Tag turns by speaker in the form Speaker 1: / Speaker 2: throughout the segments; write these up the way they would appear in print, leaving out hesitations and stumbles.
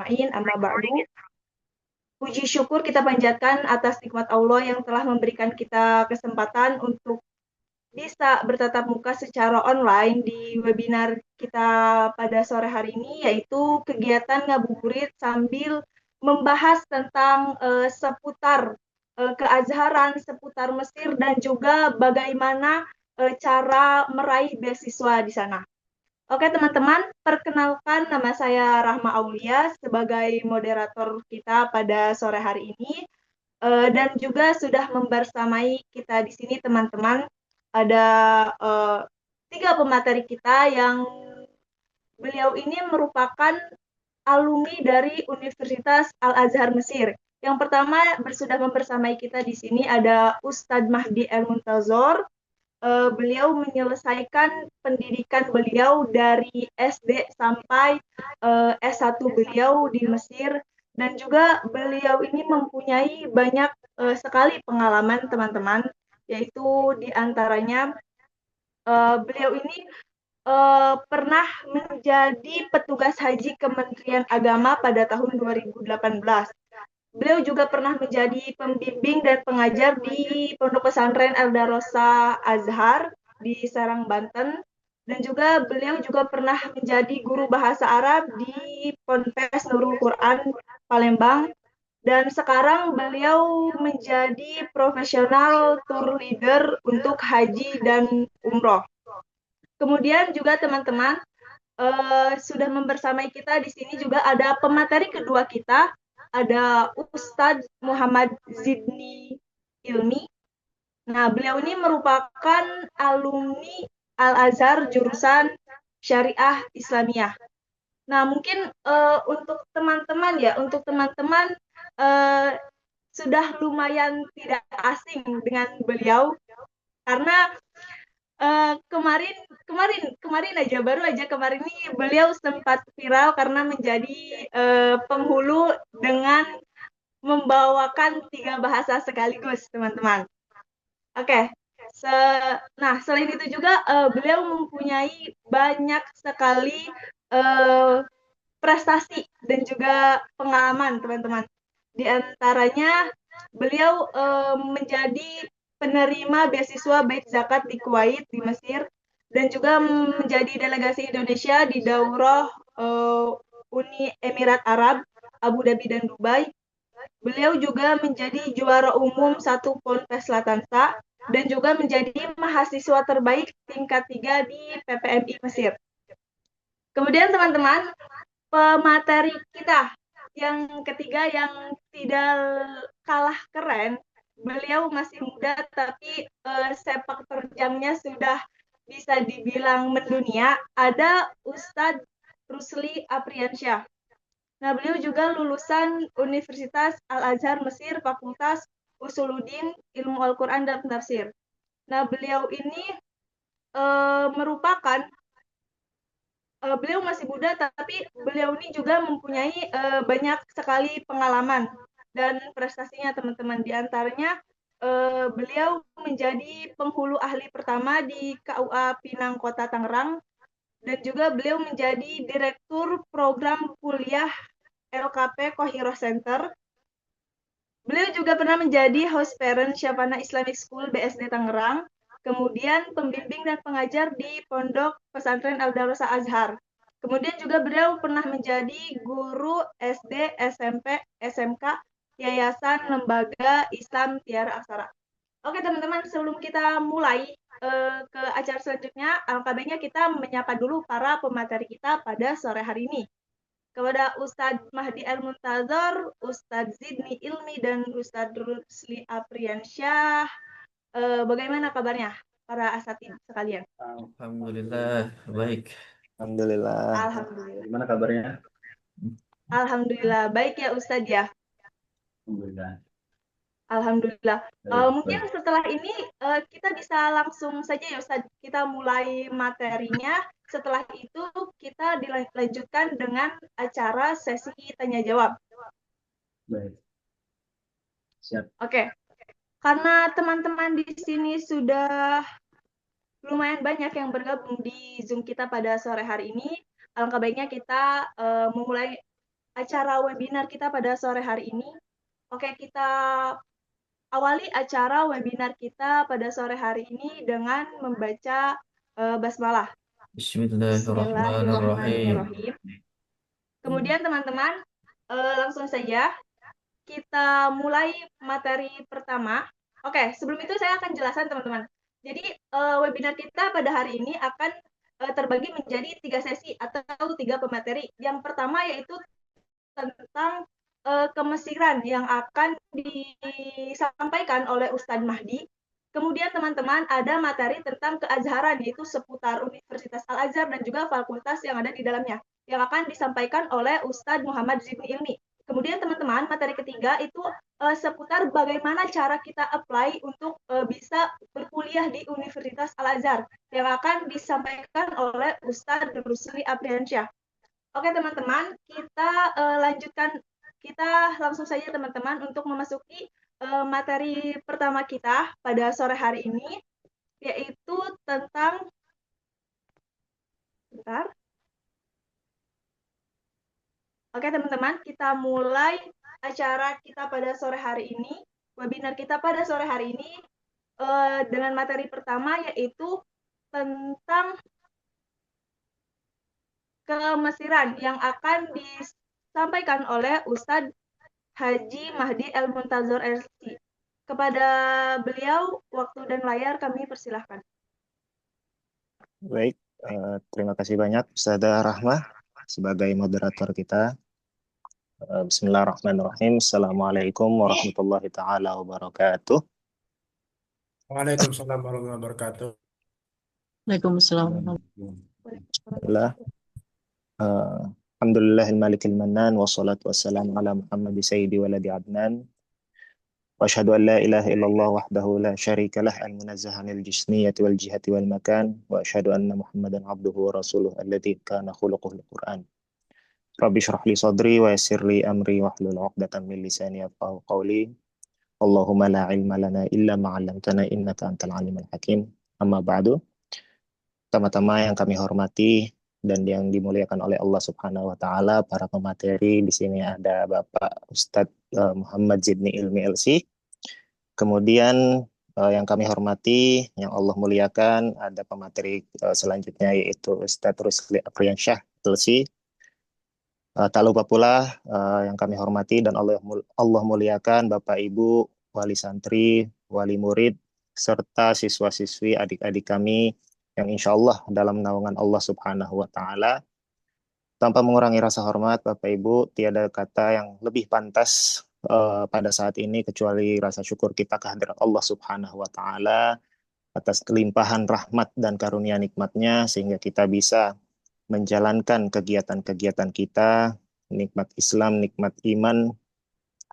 Speaker 1: ajma'in, amma ba'du. Puji syukur kita panjatkan atas nikmat Allah yang telah memberikan kita kesempatan untuk bisa bertatap muka secara online di webinar kita pada sore hari ini, yaitu kegiatan ngabuburit sambil membahas tentang seputar keazharan, seputar Mesir, dan juga bagaimana cara meraih beasiswa di sana. Oke teman-teman, perkenalkan nama saya Rahma Aulia sebagai moderator kita pada sore hari ini. Dan juga sudah membersamai kita di sini teman-teman. Ada tiga pemateri kita yang beliau ini merupakan alumni dari Universitas Al-Azhar Mesir. Yang pertama sudah membersamai kita di sini ada Ustadz Mahdi El-Muntazor. Beliau menyelesaikan pendidikan beliau dari SD sampai S1 beliau di Mesir, dan juga beliau ini mempunyai banyak sekali pengalaman teman-teman, yaitu diantaranya beliau ini pernah menjadi petugas haji Kementerian Agama pada tahun 2018. Beliau juga pernah menjadi pembimbing dan pengajar di Pondok Pesantren Al-Darosa Azhar di Serang, Banten. Dan juga beliau juga pernah menjadi guru bahasa Arab di Ponpes Nurul Quran Palembang. Dan sekarang beliau menjadi profesional tour leader untuk haji dan umroh. Kemudian juga teman-teman, sudah membersamai kita di sini juga ada pemateri kedua kita, ada Ustadz Muhammad Zidni Ilmi. Nah, beliau ini merupakan alumni Al-Azhar jurusan Syariah Islamiyah. Nah, mungkin untuk teman-teman sudah lumayan tidak asing dengan beliau karena kemarin aja kemarin ini beliau sempat viral karena menjadi penghulu dengan membawakan 3 bahasa sekaligus, teman-teman. Oke. Nah, selain itu juga beliau mempunyai banyak sekali prestasi dan juga pengalaman, teman-teman. Di antaranya beliau menjadi penerima beasiswa Bait Zakat di Kuwait, di Mesir, dan juga menjadi delegasi Indonesia di Daurah Uni Emirat Arab, Abu Dhabi dan Dubai. Beliau juga menjadi juara umum 1 Ponpes Latansa dan juga menjadi mahasiswa terbaik tingkat 3 di PPMI Mesir. Kemudian teman-teman, pemateri kita yang ketiga yang tidak kalah keren, beliau masih muda tapi sepak terjangnya sudah bisa dibilang mendunia, ada Ustadz Rusli Apriansyah. Nah, beliau juga lulusan Universitas Al-Azhar Mesir, Fakultas Usuluddin, Ilmu Al-Quran dan Tafsir. Nah, beliau ini merupakan beliau masih muda, tapi beliau ini juga mempunyai banyak sekali pengalaman dan prestasinya, teman-teman. Di antaranya, beliau menjadi penghulu ahli pertama di KUA Pinang Kota Tangerang, dan juga beliau menjadi direktur program kuliah LKP Qohiroh Center. Beliau juga pernah menjadi host parent Syafana Islamic School BSD Tangerang, kemudian pembimbing dan pengajar di Pondok Pesantren Al-Darosa Azhar. Kemudian juga beliau pernah menjadi guru SD, SMP, SMK, Yayasan Lembaga Islam Tiara Aksara. Oke teman-teman, sebelum kita mulai ke acara selanjutnya, alangkah baiknya kita menyapa dulu para pemateri kita pada sore hari ini. Kepada Ustadz Mahdi El-Muntazor, Ustadz Zidni Ilmi, dan Ustadz Rusli Apriansyah. Bagaimana kabarnya para asatid sekalian?
Speaker 2: Alhamdulillah, baik.
Speaker 3: Alhamdulillah.
Speaker 1: Alhamdulillah.
Speaker 2: Gimana kabarnya?
Speaker 1: Alhamdulillah, baik ya Ustadz ya.
Speaker 2: Alhamdulillah.
Speaker 1: Alhamdulillah. Mungkin
Speaker 2: Baik.
Speaker 1: setelah ini kita bisa langsung saja ya Ustadz, kita mulai materinya. Setelah itu kita dilanjutkan dengan acara sesi tanya jawab.
Speaker 2: Baik. Siap.
Speaker 1: Oke. Karena teman-teman di sini sudah lumayan banyak yang bergabung di Zoom kita pada sore hari ini, alangkah baiknya kita memulai acara webinar kita pada sore hari ini. Oke, kita awali acara webinar kita pada sore hari ini dengan membaca basmalah.
Speaker 2: Bismillahirrahmanirrahim.
Speaker 1: Bismillahirrahmanirrahim. Kemudian teman-teman, langsung saja kita mulai materi pertama. Oke, sebelum itu saya akan jelaskan teman-teman. Jadi webinar kita pada hari ini akan terbagi menjadi 3 sesi atau 3 pemateri. Yang pertama yaitu tentang kemesiran yang akan disampaikan oleh Ustadz Mahdi. Kemudian teman-teman ada materi tentang keazharan yaitu seputar Universitas Al-Azhar dan juga fakultas yang ada di dalamnya yang akan disampaikan oleh Ustadz Muhammad Zidni Ilmi. Kemudian teman-teman materi ketiga itu seputar bagaimana cara kita apply untuk bisa berkuliah di Universitas Al-Azhar yang akan disampaikan oleh Ustadz Rusli Apriansyah. Oke teman-teman, kita lanjutkan, kita langsung saja teman-teman untuk memasuki materi pertama kita pada sore hari ini, yaitu tentang, bentar. Oke teman-teman, kita mulai acara kita pada sore hari ini, webinar kita pada sore hari ini dengan materi pertama yaitu tentang kemesiran yang akan disampaikan oleh Ustadz Haji Mahdi El Muntazor LC. Kepada beliau, waktu dan layar kami persilahkan.
Speaker 3: Baik, terima kasih banyak Ustazah Rahmah sebagai moderator kita. Bismillahirrahmanirrahim. Assalamualaikum warahmatullahi taala wabarakatuh.
Speaker 4: Waalaikumsalam warahmatullahi wabarakatuh.
Speaker 5: Waalaikumsalam.
Speaker 3: Alhamdulillah. Alhamdulillahil malikil mannan wassalatu wassalamu ala Muhammad sayyidi waladi adnan. Wa asyhadu an la ilaha illallah wahdahu la syarika lah al-munazzah 'anil jismiyati wal jihati wal makan wa asyhadu anna Muhammadan abduhu wa rasuluh alladzi kana khuluquhul Qur'an. Rabbi shrah li sadri wa yassir li amri wahlul 'uqdatam min lisani yafqahu qawli. Allahumma la ilma lana illa ma 'allamtana innaka antal alimul hakim. Amma ba'du. Pertama-tama yang kami hormati dan yang dimuliakan oleh Allah Subhanahu wa taala, para pemateri di sini ada Bapak Ustadz Muhammad Zidni Ilmi LC. Kemudian yang kami hormati, yang Allah muliakan, ada pemateri selanjutnya yaitu Ustadz Rusli Apriansyah LC. Tak lupa pula yang kami hormati dan Allah muliakan Bapak Ibu, wali santri, wali murid, serta siswa-siswi adik-adik kami yang insya Allah dalam naungan Allah Subhanahu wa Ta'ala. Tanpa mengurangi rasa hormat, Bapak Ibu, tiada kata yang lebih pantas pada saat ini kecuali rasa syukur kita kehadirat Allah Subhanahu wa Ta'ala atas kelimpahan rahmat dan karunia nikmatnya sehingga kita bisa menjalankan kegiatan-kegiatan kita, nikmat Islam, nikmat iman,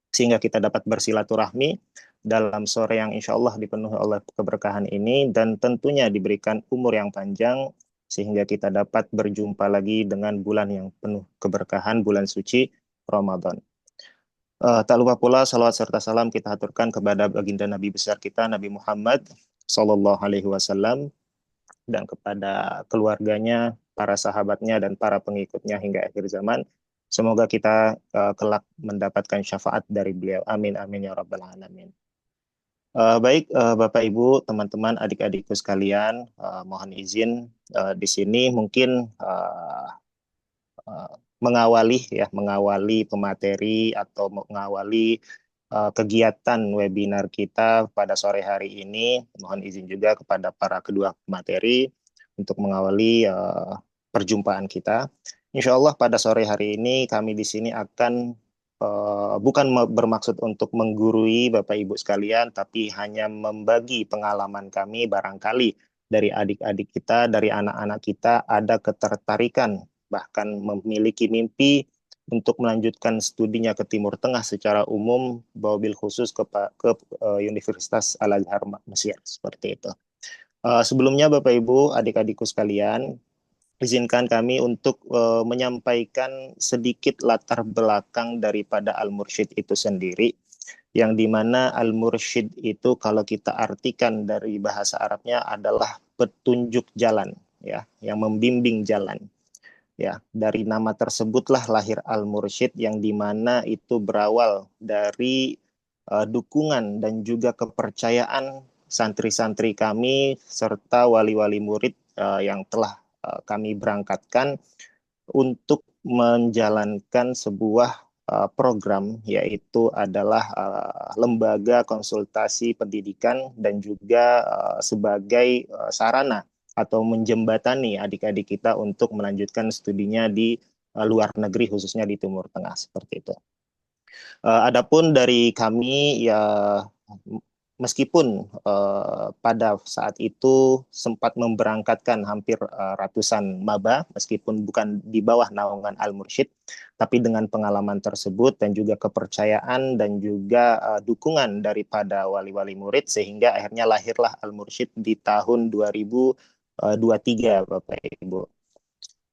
Speaker 3: sehingga kita dapat bersilaturahmi dalam sore yang insya Allah dipenuhi oleh keberkahan ini dan tentunya diberikan umur yang panjang sehingga kita dapat berjumpa lagi dengan bulan yang penuh keberkahan, bulan suci Ramadan. Tak lupa pula salawat serta salam kita haturkan kepada baginda Nabi besar kita Nabi Muhammad Sallallahu Alaihi Wasallam dan kepada keluarganya, para sahabatnya dan para pengikutnya hingga akhir zaman. Semoga kita kelak mendapatkan syafaat dari beliau. Amin amin ya rabbal alamin. Baik, Bapak Ibu, teman-teman, adik-adikku sekalian, mohon izin di sini mungkin mengawali pemateri atau mengawali kegiatan webinar kita pada sore hari ini. Mohon izin juga kepada para kedua pemateri untuk mengawali perjumpaan kita. Insya Allah pada sore hari ini kami di sini akan bukan bermaksud untuk menggurui Bapak Ibu sekalian, tapi hanya membagi pengalaman kami barangkali dari adik-adik kita, dari anak-anak kita ada ketertarikan, bahkan memiliki mimpi untuk melanjutkan studinya ke Timur Tengah secara umum, wabil khusus ke Universitas Al-Azhar Mesir, seperti itu. Sebelumnya Bapak Ibu, adik-adikku sekalian, izinkan kami untuk menyampaikan sedikit latar belakang daripada Al-Mursyid itu sendiri, yang dimana Al-Mursyid itu kalau kita artikan dari bahasa Arabnya adalah petunjuk jalan, ya, yang membimbing jalan. Ya, dari nama tersebutlah lahir Al-Mursyid yang dimana itu berawal dari dukungan dan juga kepercayaan santri-santri kami serta wali-wali murid yang telah kami berangkatkan untuk menjalankan sebuah program yaitu adalah lembaga konsultasi pendidikan dan juga sebagai sarana atau menjembatani adik-adik kita untuk melanjutkan studinya di luar negeri khususnya di Timur Tengah seperti itu. Adapun dari kami ya meskipun pada saat itu sempat memberangkatkan hampir ratusan maba meskipun bukan di bawah naungan Al-Mursyid, tapi dengan pengalaman tersebut dan juga kepercayaan dan juga dukungan daripada wali-wali murid sehingga akhirnya lahirlah Al-Mursyid di tahun 2023 Bapak Ibu.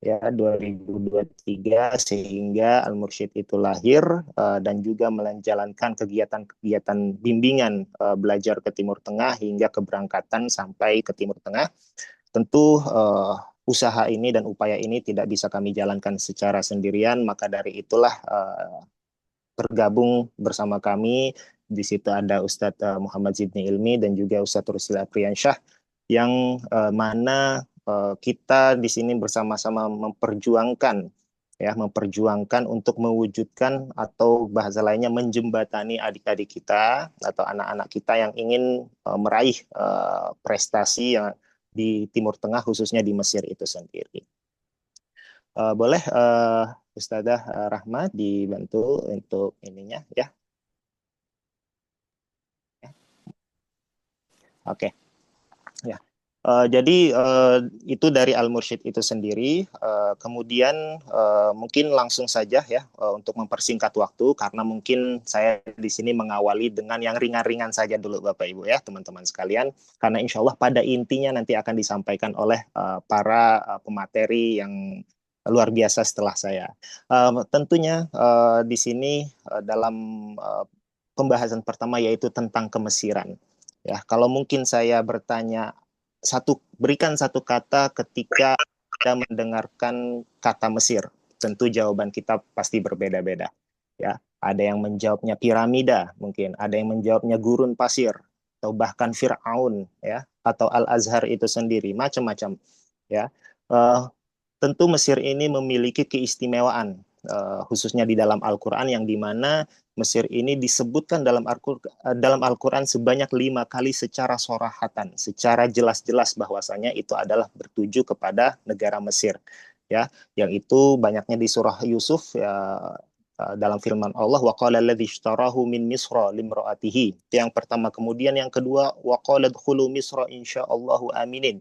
Speaker 3: Ya 2023 sehingga Al-Mursyid itu lahir dan juga menjalankan kegiatan-kegiatan bimbingan belajar ke Timur Tengah hingga keberangkatan sampai ke Timur Tengah. Tentu usaha ini dan upaya ini tidak bisa kami jalankan secara sendirian, maka dari itulah bergabung bersama kami. Di situ ada Ustadz Muhammad Zidni Ilmi dan juga Ustadz Rusil Apriansyah yang mana kita di sini bersama-sama memperjuangkan untuk mewujudkan atau bahasa lainnya menjembatani adik-adik kita atau anak-anak kita yang ingin meraih prestasi yang di Timur Tengah khususnya di Mesir itu sendiri. Boleh Ustazah Rahma dibantu untuk ininya ya. Oke. Ya. Jadi itu dari Al-Mursyid itu sendiri. Kemudian mungkin langsung saja ya untuk mempersingkat waktu karena mungkin saya di sini mengawali dengan yang ringan-ringan saja dulu Bapak Ibu ya teman-teman sekalian. Karena insya Allah pada intinya nanti akan disampaikan oleh para pemateri yang luar biasa setelah saya. Tentunya di sini dalam pembahasan pertama yaitu tentang kemesiran. Ya, kalau mungkin saya bertanya berikan satu kata ketika kita mendengarkan kata Mesir. Tentu jawaban kita pasti berbeda-beda. Ya, ada yang menjawabnya piramida, mungkin ada yang menjawabnya gurun pasir, atau bahkan Fir'aun, ya, atau Al-Azhar itu sendiri, macam-macam. Ya, tentu Mesir ini memiliki keistimewaan, khususnya di dalam Al-Quran yang dimana Mesir ini disebutkan dalam Al-Quran sebanyak 5 kali secara sorahatan, secara jelas-jelas bahwasanya itu adalah bertuju kepada negara Mesir, ya, yang itu banyaknya di surah Yusuf ya, dalam firman Allah wa qala alladzi ishtarahu min misra limraatihi. Yang pertama, kemudian yang kedua wa qala dkhulu misra insyaallahu aminin.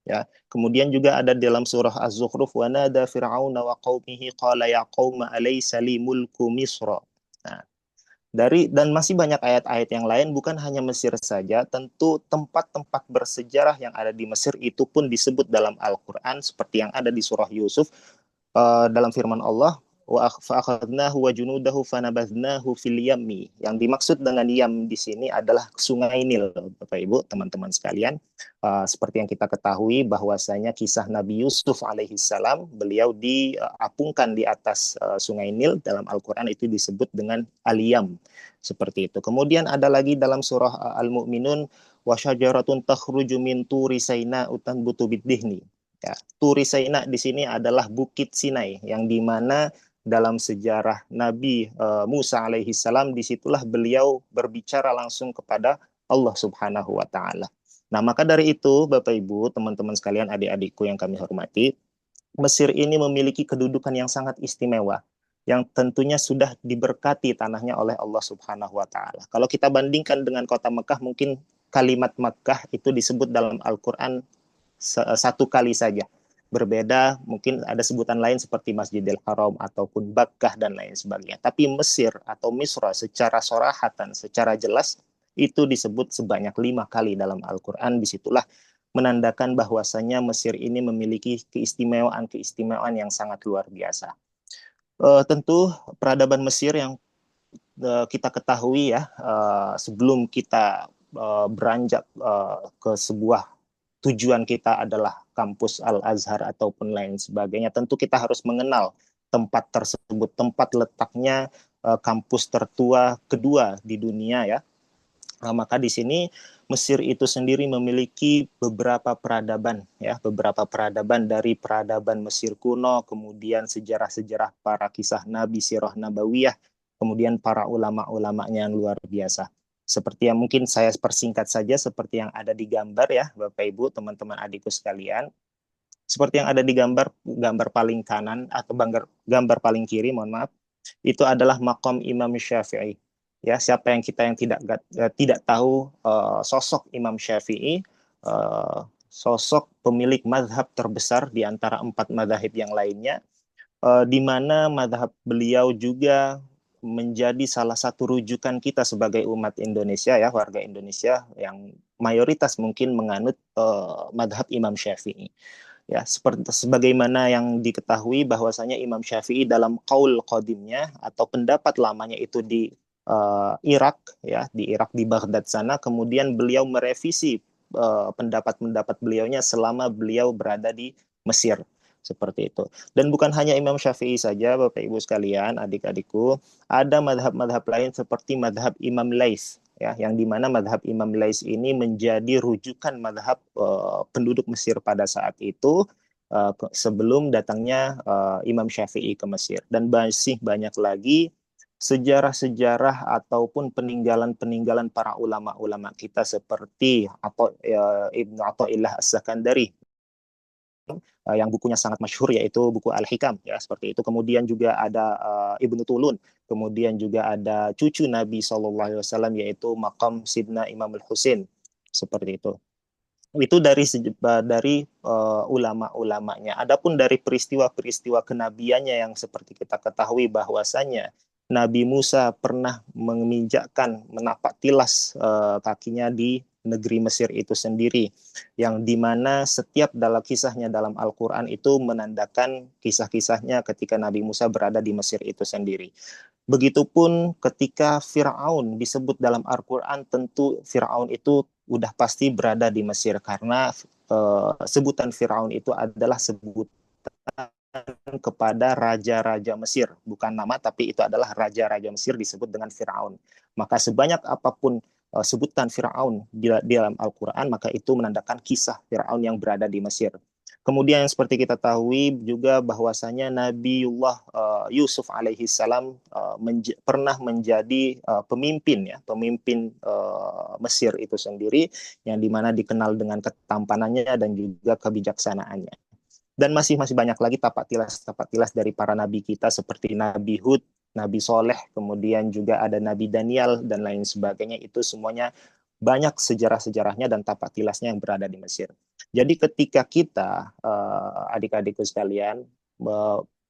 Speaker 3: Ya, kemudian juga ada dalam surah Az-Zukhruf wa nada fir'auna wa qaumihi qala ya qauma alaysa li mulku misra. Nah, dan masih banyak ayat-ayat yang lain, bukan hanya Mesir saja, tentu tempat-tempat bersejarah yang ada di Mesir itu pun disebut dalam Al-Quran seperti yang ada di surah Yusuf dalam firman Allah wa fa'akhadnahu wa junudahu fanabadnahu fil yammi. Yang dimaksud dengan yam di sini adalah sungai Nil, Bapak Ibu, teman-teman sekalian. Seperti yang kita ketahui bahwasanya kisah Nabi Yusuf alaihissalam, beliau diapungkan di atas sungai Nil dalam Al-Quran itu disebut dengan Al-Yam. Seperti itu. Kemudian ada lagi dalam surah Al-Mu'minun wa syajaratun takhruju min turi sayna utan butu bidihni. Ya, Turi Saina di sini adalah Bukit Sinai yang dimana dalam sejarah Nabi Musa alaihissalam disitulah beliau berbicara langsung kepada Allah Subhanahu wa taala. Nah, maka dari itu Bapak Ibu, teman-teman sekalian, adik-adikku yang kami hormati, Mesir ini memiliki kedudukan yang sangat istimewa yang tentunya sudah diberkati tanahnya oleh Allah Subhanahu wa taala. Kalau kita bandingkan dengan kota Mekah, mungkin kalimat Mekah itu disebut dalam Al-Qur'an satu kali saja. Berbeda, mungkin ada sebutan lain seperti Masjidil Haram ataupun Bakkah dan lain sebagainya. Tapi Mesir atau Misra secara sorahatan, secara jelas itu disebut sebanyak 5 kali dalam Al-Quran. Disitulah menandakan bahwasanya Mesir ini memiliki keistimewaan yang sangat luar biasa. Tentu peradaban Mesir yang kita ketahui ya, sebelum kita beranjak ke sebuah tujuan kita adalah kampus Al-Azhar ataupun lain sebagainya, tentu kita harus mengenal tempat tersebut, tempat letaknya kampus tertua kedua di dunia ya. Maka di sini Mesir itu sendiri memiliki beberapa peradaban ya, beberapa peradaban dari peradaban Mesir kuno, kemudian sejarah-sejarah para kisah Nabi, sirah nabawiyah, kemudian para ulama-ulamanya yang luar biasa. Seperti yang mungkin saya persingkat saja seperti yang ada di gambar ya, Bapak Ibu, teman-teman adikku sekalian. Seperti yang ada di gambar paling kanan atau gambar paling kiri, mohon maaf, itu adalah makom Imam Syafi'i. Ya, siapa yang tidak tahu sosok Imam Syafi'i, sosok pemilik mazhab terbesar di antara 4 mazhab yang lainnya, di mana mazhab beliau juga menjadi salah satu rujukan kita sebagai umat Indonesia ya, warga Indonesia yang mayoritas mungkin menganut mazhab Imam Syafi'i. Ya, seperti sebagaimana yang diketahui bahwasanya Imam Syafi'i dalam qaul qadimnya atau pendapat lamanya itu di Irak ya, di Irak di Baghdad sana, kemudian beliau merevisi pendapat-pendapat beliaunya selama beliau berada di Mesir seperti itu. Dan bukan hanya Imam Syafi'i saja, Bapak Ibu sekalian, adik-adikku, ada madhab-madhab lain seperti madhab Imam Lais ya, yang dimana madhab Imam Lais ini menjadi rujukan madhab penduduk Mesir pada saat itu sebelum datangnya Imam Syafi'i ke Mesir. Dan masih banyak lagi sejarah-sejarah ataupun peninggalan-peninggalan para ulama-ulama kita seperti Ibnu Athaillah As-Sakandari yang bukunya sangat masyhur yaitu buku Al-Hikam ya, seperti itu. Kemudian juga ada Ibnu Tulun, kemudian juga ada cucu Nabi SAW yaitu Maqam Sidna Imam Al-Husain seperti itu. Itu dari ulama-ulamanya. Adapun dari peristiwa-peristiwa kenabiannya yang seperti kita ketahui bahwasanya Nabi Musa pernah menginjakkan menapak tilas kakinya di negeri Mesir itu sendiri, yang dimana setiap dalam kisahnya dalam Al-Quran itu menandakan kisah-kisahnya ketika Nabi Musa berada di Mesir itu sendiri. Begitupun ketika Fir'aun disebut dalam Al-Quran, tentu Fir'aun itu udah pasti berada di Mesir karena sebutan Fir'aun itu adalah sebutan kepada raja-raja Mesir, bukan nama tapi itu adalah raja-raja Mesir disebut dengan Fir'aun. Maka sebanyak apapun sebutan Fir'aun di dalam Al-Quran, maka itu menandakan kisah Fir'aun yang berada di Mesir. Kemudian seperti kita tahu juga bahwasanya Nabiullah Yusuf alaihi salam pernah menjadi pemimpin ya, pemimpin Mesir itu sendiri, yang dimana dikenal dengan ketampanannya dan juga kebijaksanaannya. Dan masih banyak lagi tapak tilas dari para nabi kita seperti Nabi Hud, Nabi Soleh, kemudian juga ada Nabi Daniel dan lain sebagainya. Itu semuanya banyak sejarah-sejarahnya dan tapak tilasnya yang berada di Mesir. Jadi ketika kita adik-adikku sekalian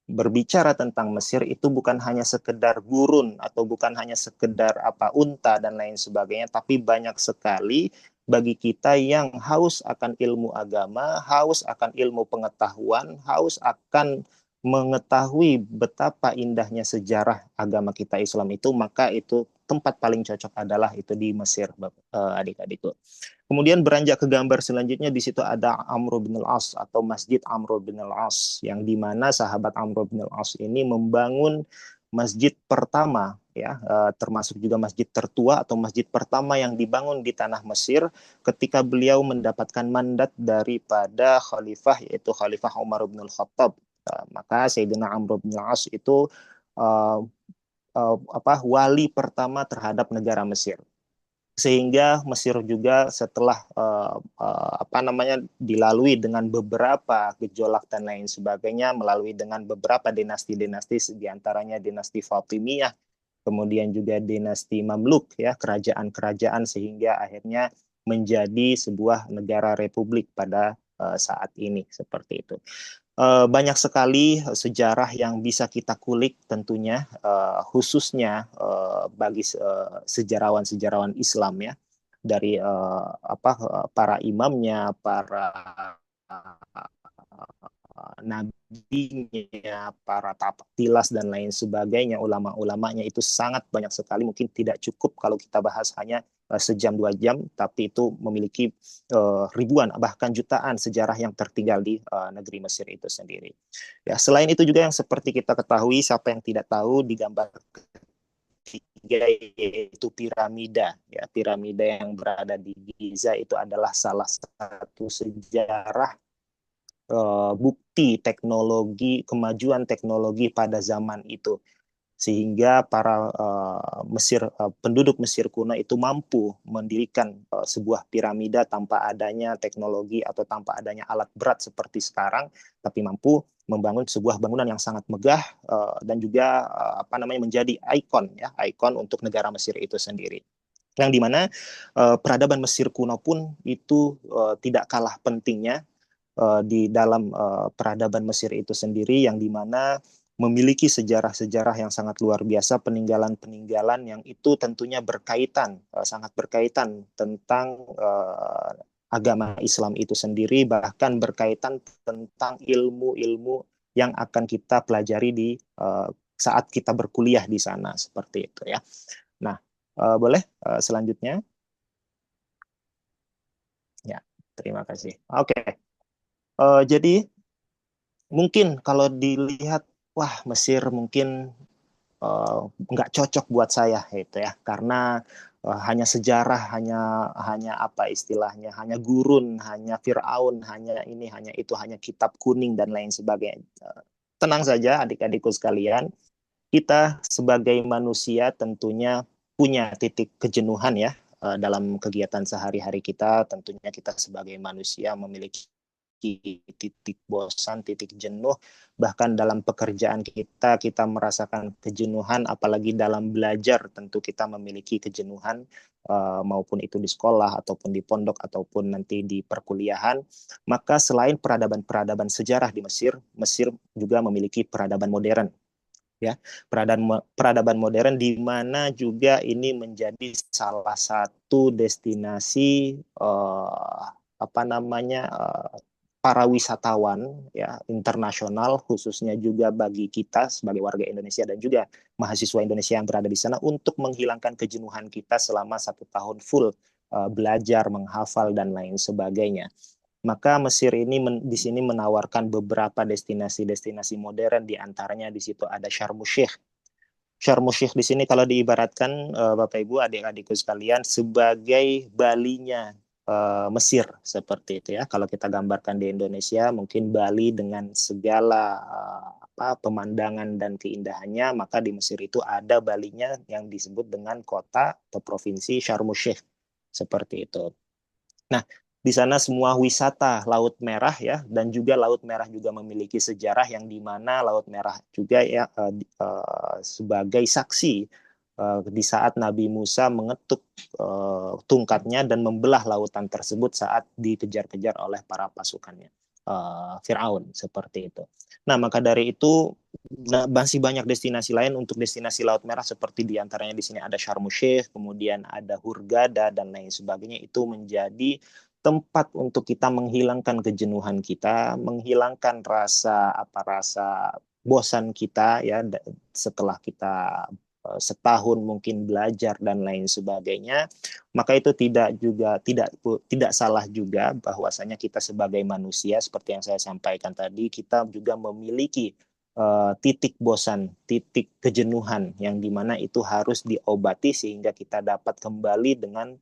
Speaker 3: berbicara tentang Mesir, itu bukan hanya sekedar gurun atau bukan hanya sekedar unta dan lain sebagainya, tapi banyak sekali bagi kita yang haus akan ilmu agama, haus akan ilmu pengetahuan, haus akan mengetahui betapa indahnya sejarah agama kita Islam itu, maka itu tempat paling cocok adalah itu di Mesir, adik-adikku. Kemudian beranjak ke gambar selanjutnya, di situ ada Amr bin al-As atau Masjid Amr bin al-As, yang dimana sahabat Amr bin al-As ini membangun masjid pertama ya, termasuk juga masjid tertua atau masjid pertama yang dibangun di tanah Mesir ketika beliau mendapatkan mandat daripada khalifah yaitu Khalifah Umar bin Al-Khattab. Maka Sayyidina Amr bin al-As itu wali pertama terhadap negara Mesir. Sehingga Mesir juga setelah dilalui dengan beberapa gejolak dan lain sebagainya, melalui dengan beberapa dinasti-dinasti, diantaranya dinasti Fatimiyah, kemudian juga dinasti Mamluk ya, kerajaan-kerajaan, sehingga akhirnya menjadi sebuah negara republik pada saat ini seperti itu. Banyak sekali sejarah yang bisa kita kulik tentunya, khususnya bagi sejarawan-sejarawan Islam ya, dari para imamnya, para nabinya, para tapak tilas dan lain sebagainya, ulama-ulamanya itu sangat banyak sekali, mungkin tidak cukup kalau kita bahas hanya sejam 2 jam, tapi itu memiliki ribuan bahkan jutaan sejarah yang tertinggal di negeri Mesir itu sendiri. Ya, selain itu juga yang seperti kita ketahui, siapa yang tidak tahu, di gambar ketiga yaitu piramida. Ya, piramida yang berada di Giza itu adalah salah satu sejarah bukti teknologi, kemajuan teknologi pada zaman itu, sehingga para penduduk Mesir kuno itu mampu mendirikan sebuah piramida tanpa adanya teknologi atau tanpa adanya alat berat seperti sekarang, tapi mampu membangun sebuah bangunan yang sangat megah dan juga menjadi ikon, ya, ikon untuk negara Mesir itu sendiri. Yang dimana peradaban Mesir kuno pun itu tidak kalah pentingnya di dalam peradaban Mesir itu sendiri, yang dimana memiliki sejarah-sejarah yang sangat luar biasa, peninggalan-peninggalan yang itu tentunya berkaitan, sangat berkaitan tentang agama Islam itu sendiri, bahkan berkaitan tentang ilmu-ilmu yang akan kita pelajari di saat kita berkuliah di sana, seperti itu ya. Nah, boleh selanjutnya? Ya, terima kasih. Oke. Jadi mungkin kalau dilihat, wah, Mesir mungkin nggak cocok buat saya gitu ya, karena hanya sejarah, hanya apa istilahnya, hanya gurun, hanya Firaun, hanya ini, hanya itu, hanya kitab kuning dan lain sebagainya. Tenang saja adik-adikku sekalian, kita sebagai manusia tentunya punya titik kejenuhan ya, dalam kegiatan sehari-hari kita. Tentunya kita sebagai manusia memiliki titik bosan, titik jenuh, bahkan dalam pekerjaan kita merasakan kejenuhan, apalagi dalam belajar tentu kita memiliki kejenuhan, maupun itu di sekolah ataupun di pondok ataupun nanti di perkuliahan. Maka selain peradaban-peradaban sejarah di Mesir, Mesir juga memiliki peradaban modern, ya, peradaban modern, di mana juga ini menjadi salah satu destinasi para wisatawan ya internasional, khususnya juga bagi kita sebagai warga Indonesia dan juga mahasiswa Indonesia yang berada di sana, untuk menghilangkan kejenuhan kita selama 1 tahun full belajar, menghafal dan lain sebagainya. Maka Mesir ini di sini menawarkan beberapa destinasi-destinasi modern, di antaranya di situ ada Sharm el-Sheikh. Sharm el-Sheikh di sini kalau diibaratkan Bapak Ibu, adik-adikku sekalian, sebagai Balinya Mesir, seperti itu ya. Kalau kita gambarkan di Indonesia, mungkin Bali dengan segala pemandangan dan keindahannya, maka di Mesir itu ada Balinya yang disebut dengan kota atau provinsi Sharm el-Sheikh, seperti itu. Nah, di sana semua wisata Laut Merah ya, dan juga Laut Merah juga memiliki sejarah, yang dimana Laut Merah juga ya sebagai saksi di saat Nabi Musa mengetuk tungkatnya dan membelah lautan tersebut saat dikejar-kejar oleh para pasukannya Firaun, seperti itu. Nah, maka dari itu masih banyak destinasi lain untuk destinasi Laut Merah, seperti diantaranya di sini ada Sharm el-Sheikh, kemudian ada Hurghada dan lain sebagainya. Itu menjadi tempat untuk kita menghilangkan kejenuhan kita, menghilangkan rasa bosan kita ya, setelah kita setahun mungkin belajar dan lain sebagainya. Maka itu tidak salah juga bahwasanya kita sebagai manusia, seperti yang saya sampaikan tadi, kita juga memiliki titik bosan, titik kejenuhan, yang dimana itu harus diobati sehingga kita dapat kembali dengan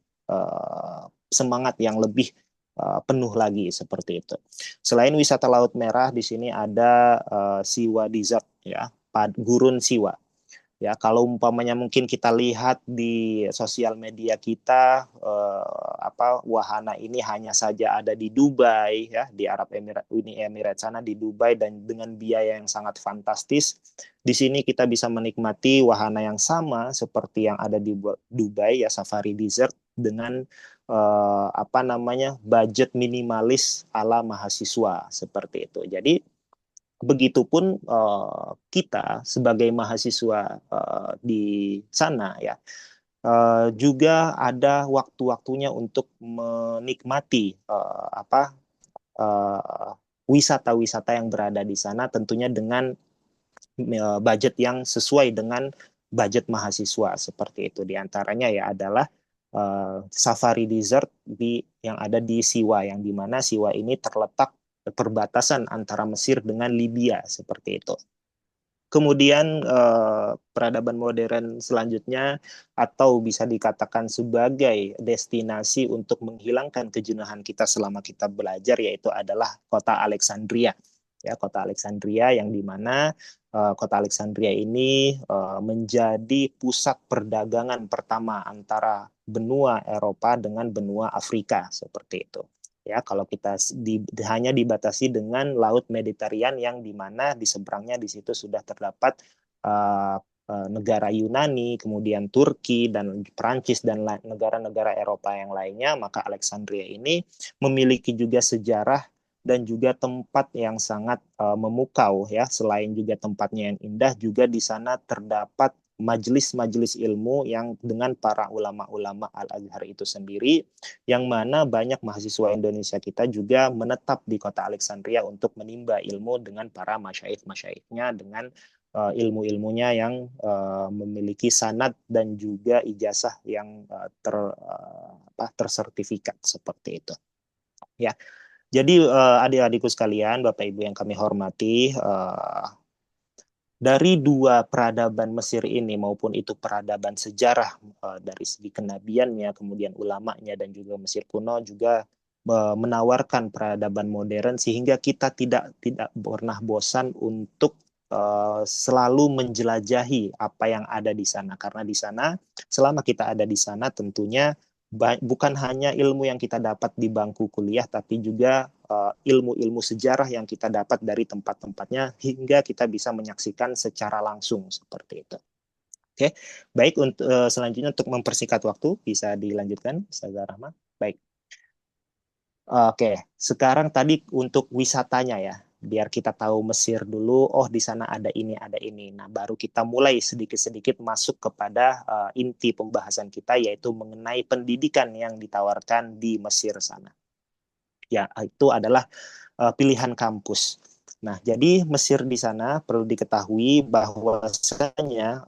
Speaker 3: semangat yang lebih penuh lagi, seperti itu. Selain wisata Laut Merah, di sini ada Siwa Desert ya, gurun Siwa. Ya, kalau umpamanya mungkin kita lihat di sosial media kita, wahana ini hanya saja ada di Dubai ya, di Uni Emirat sana, di Dubai, dan dengan biaya yang sangat fantastis. Di sini kita bisa menikmati wahana yang sama seperti yang ada di Dubai ya, Safari Desert, dengan budget minimalis ala mahasiswa, seperti itu. Jadi begitupun kita sebagai mahasiswa di sana ya, juga ada waktu-waktunya untuk menikmati wisata-wisata yang berada di sana, tentunya dengan budget yang sesuai dengan budget mahasiswa, seperti itu. Di antaranya ya adalah safari desert yang ada di Siwa, yang dimana Siwa ini terletak perbatasan antara Mesir dengan Libya seperti itu. Kemudian peradaban modern selanjutnya atau bisa dikatakan sebagai destinasi untuk menghilangkan kejenuhan kita selama kita belajar yaitu adalah kota Alexandria. Ya, kota Alexandria yang dimana kota Alexandria ini menjadi pusat perdagangan pertama antara benua Eropa dengan benua Afrika seperti itu. Ya, kalau kita hanya dibatasi dengan Laut Mediterranean yang di mana di seberangnya di situ sudah terdapat negara Yunani, kemudian Turki dan Perancis dan negara-negara Eropa yang lainnya, maka Alexandria ini memiliki juga sejarah dan juga tempat yang sangat memukau ya. Selain juga tempatnya yang indah, juga di sana terdapat majelis-majelis ilmu yang dengan para ulama-ulama Al-Azhar itu sendiri, yang mana banyak mahasiswa Indonesia kita juga menetap di kota Alexandria untuk menimba ilmu dengan para masyaikh-masyaiknya, dengan ilmu-ilmunya yang memiliki sanad dan juga ijazah yang tersertifikat seperti itu. Ya, jadi adik-adikku sekalian, Bapak Ibu yang kami hormati, dari dua peradaban Mesir ini maupun itu peradaban sejarah dari segi kenabiannya, kemudian ulamanya dan juga Mesir kuno juga menawarkan peradaban modern sehingga kita tidak pernah bosan untuk selalu menjelajahi apa yang ada di sana, karena di sana selama kita ada di sana tentunya bukan hanya ilmu yang kita dapat di bangku kuliah, tapi juga ilmu-ilmu sejarah yang kita dapat dari tempat-tempatnya hingga kita bisa menyaksikan secara langsung seperti itu. Oke, baik, untuk selanjutnya untuk mempersingkat waktu bisa dilanjutkan, Ustazah Rahma. Baik. Oke, sekarang tadi untuk wisatanya ya, biar kita tahu Mesir dulu, oh di sana ada ini, ada ini. Nah, baru kita mulai sedikit-sedikit masuk kepada inti pembahasan kita, yaitu mengenai pendidikan yang ditawarkan di Mesir sana. Ya, itu adalah pilihan kampus. Nah, jadi Mesir di sana perlu diketahui bahwasanya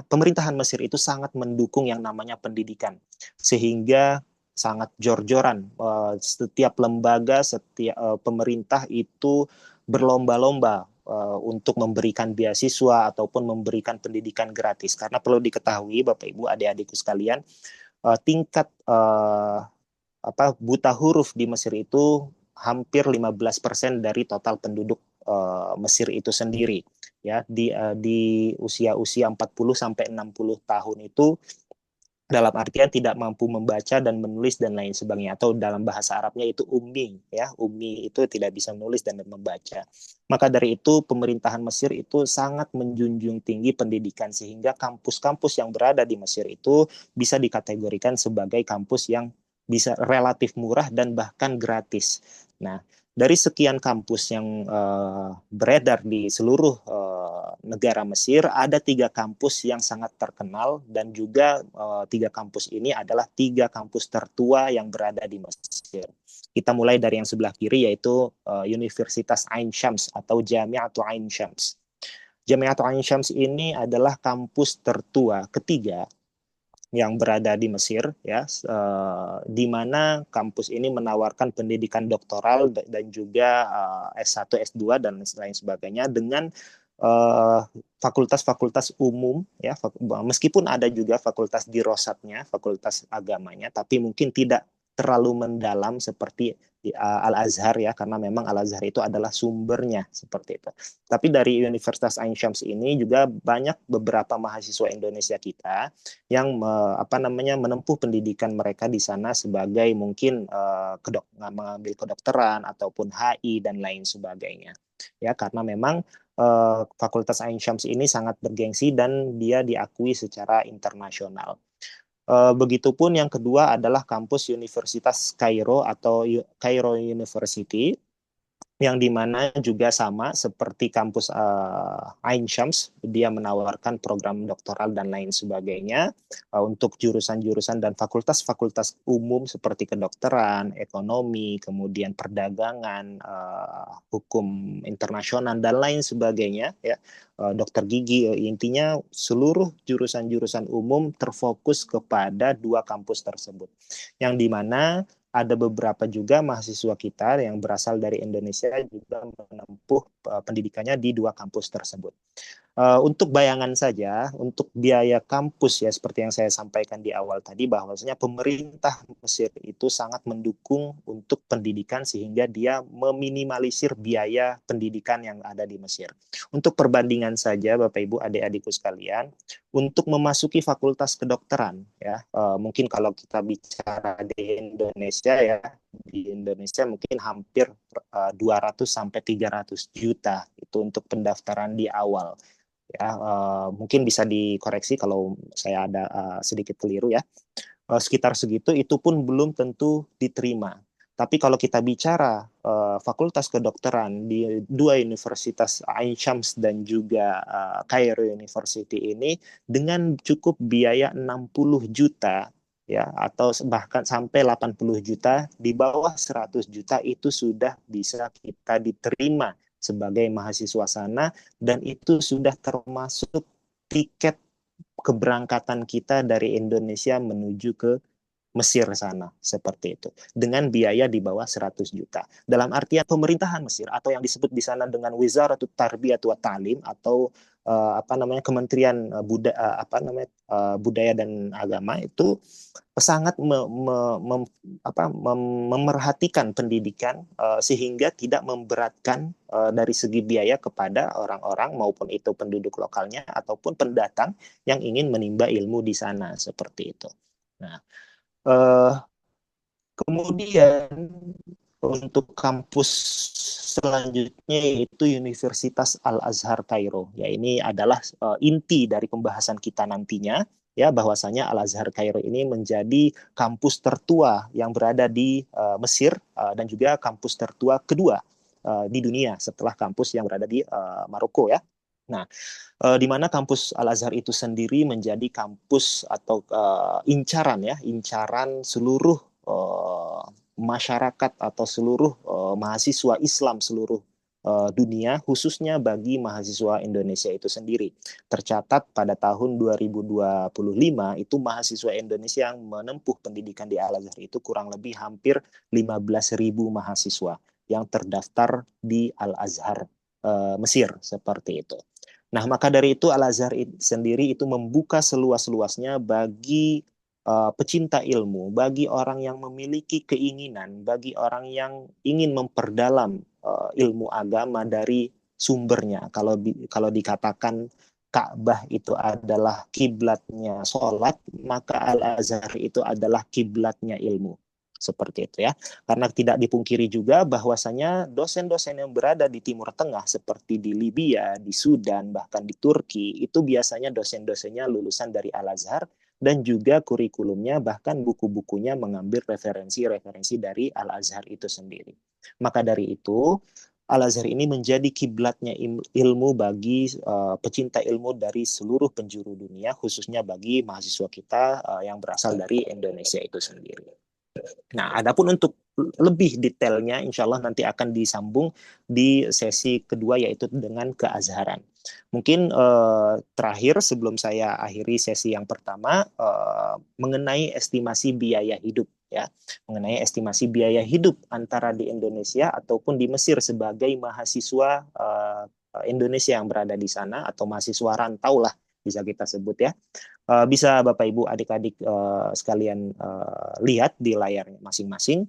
Speaker 3: pemerintahan Mesir itu sangat mendukung yang namanya pendidikan, sehingga sangat jor-joran. Setiap lembaga, setiap pemerintah itu berlomba-lomba untuk memberikan beasiswa ataupun memberikan pendidikan gratis. Karena perlu diketahui, Bapak Ibu, adik-adikku sekalian, tingkat buta huruf di Mesir itu hampir 15% dari total penduduk Mesir itu sendiri. Ya, di usia-usia 40 sampai 60 tahun itu dalam artian tidak mampu membaca dan menulis dan lain sebagainya, atau dalam bahasa Arabnya itu ummi, ya, ummi itu tidak bisa menulis dan membaca. Maka dari itu pemerintahan Mesir itu sangat menjunjung tinggi pendidikan, sehingga kampus-kampus yang berada di Mesir itu bisa dikategorikan sebagai kampus yang bisa relatif murah dan bahkan gratis. Nah, dari sekian kampus yang beredar di seluruh negara Mesir, ada 3 kampus yang sangat terkenal, dan juga 3 kampus ini adalah 3 kampus tertua yang berada di Mesir. Kita mulai dari yang sebelah kiri, yaitu Universitas Ain Shams atau Jami'atu Ain Shams. Jami'atu Ain Shams ini adalah kampus tertua ketiga yang berada di Mesir, ya, di mana kampus ini menawarkan pendidikan doktoral dan juga S1, S2 dan lain sebagainya, dengan fakultas-fakultas umum, ya, meskipun ada juga fakultas dirosatnya, fakultas agamanya, tapi mungkin tidak terlalu mendalam seperti Al-Azhar, ya, karena memang Al-Azhar itu adalah sumbernya seperti itu. Tapi dari Universitas Ain Shams ini juga banyak beberapa mahasiswa Indonesia kita yang menempuh pendidikan mereka di sana sebagai mungkin mengambil kedokteran ataupun HI dan lain sebagainya. Ya, karena memang Fakultas Ain Shams ini sangat bergengsi dan dia diakui secara internasional. Begitupun yang kedua adalah kampus Universitas Kairo atau Cairo University. yang dimana juga sama seperti kampus Ain Syams, dia menawarkan program doktoral dan lain sebagainya untuk jurusan-jurusan dan fakultas-fakultas umum seperti kedokteran, ekonomi, kemudian perdagangan, hukum internasional dan lain sebagainya, ya, dokter gigi, intinya seluruh jurusan-jurusan umum terfokus kepada dua kampus tersebut, yang dimana ada beberapa juga mahasiswa kita yang berasal dari Indonesia juga menempuh pendidikannya di dua kampus tersebut. Untuk bayangan saja, untuk biaya kampus ya seperti yang saya sampaikan di awal tadi bahwasanya pemerintah Mesir itu sangat mendukung untuk pendidikan sehingga dia meminimalisir biaya pendidikan yang ada di Mesir. Untuk perbandingan saja Bapak Ibu adik-adikku sekalian, untuk memasuki fakultas kedokteran ya mungkin kalau kita bicara di Indonesia ya, di Indonesia mungkin hampir 200 sampai 300 juta itu untuk pendaftaran di awal ya, mungkin bisa dikoreksi kalau saya ada sedikit keliru ya. Sekitar segitu itu pun belum tentu diterima. Tapi kalau kita bicara fakultas kedokteran di dua universitas Ain Syams dan juga Cairo University ini dengan cukup biaya 60 juta ya atau bahkan sampai 80 juta, di bawah 100 juta itu sudah bisa kita diterima sebagai mahasiswa sana, dan itu sudah termasuk tiket keberangkatan kita dari Indonesia menuju ke Mesir sana, seperti itu, dengan biaya di bawah 100 juta. Dalam artian pemerintahan Mesir atau yang disebut di sana dengan Wizaratut Tarbiyat wa Ta'lim atau Kementerian Budaya dan Agama itu sangat memerhatikan pendidikan sehingga tidak memberatkan dari segi biaya kepada orang-orang maupun itu penduduk lokalnya ataupun pendatang yang ingin menimba ilmu di sana, seperti itu. Nah, kemudian untuk kampus selanjutnya yaitu Universitas Al-Azhar Kairo. Ya, ini adalah inti dari pembahasan kita nantinya ya, bahwasanya Al-Azhar Kairo ini menjadi kampus tertua yang berada di Mesir dan juga kampus tertua kedua di dunia setelah kampus yang berada di Maroko ya. Nah, di mana kampus Al-Azhar itu sendiri menjadi kampus atau incaran seluruh masyarakat atau seluruh mahasiswa Islam seluruh dunia, khususnya bagi mahasiswa Indonesia itu sendiri. Tercatat pada tahun 2025 itu mahasiswa Indonesia yang menempuh pendidikan di Al-Azhar itu kurang lebih hampir 15.000 mahasiswa yang terdaftar di Al-Azhar Mesir, seperti itu. Nah, maka dari itu Al-Azhar sendiri itu membuka seluas-luasnya bagi pecinta ilmu, bagi orang yang memiliki keinginan, bagi orang yang ingin memperdalam ilmu agama dari sumbernya. Kalau dikatakan Ka'bah itu adalah kiblatnya sholat, maka Al-Azhar itu adalah kiblatnya ilmu. Seperti itu ya. Karena tidak dipungkiri juga bahwasanya dosen-dosen yang berada di Timur Tengah seperti di Libya, di Sudan, bahkan di Turki, itu biasanya dosen-dosennya lulusan dari Al-Azhar dan juga kurikulumnya bahkan buku-bukunya mengambil referensi-referensi dari Al-Azhar itu sendiri. Maka dari itu Al-Azhar ini menjadi kiblatnya ilmu bagi pecinta ilmu dari seluruh penjuru dunia, khususnya bagi mahasiswa kita yang berasal dari Indonesia itu sendiri. Nah, adapun untuk lebih detailnya, insya Allah nanti akan disambung di sesi kedua, yaitu dengan keazharan. Mungkin terakhir sebelum saya akhiri sesi yang pertama mengenai estimasi biaya hidup ya, mengenai estimasi biaya hidup antara di Indonesia ataupun di Mesir sebagai mahasiswa Indonesia yang berada di sana atau mahasiswa rantau lah bisa kita sebut ya. Bisa Bapak Ibu adik-adik sekalian lihat di layarnya masing-masing.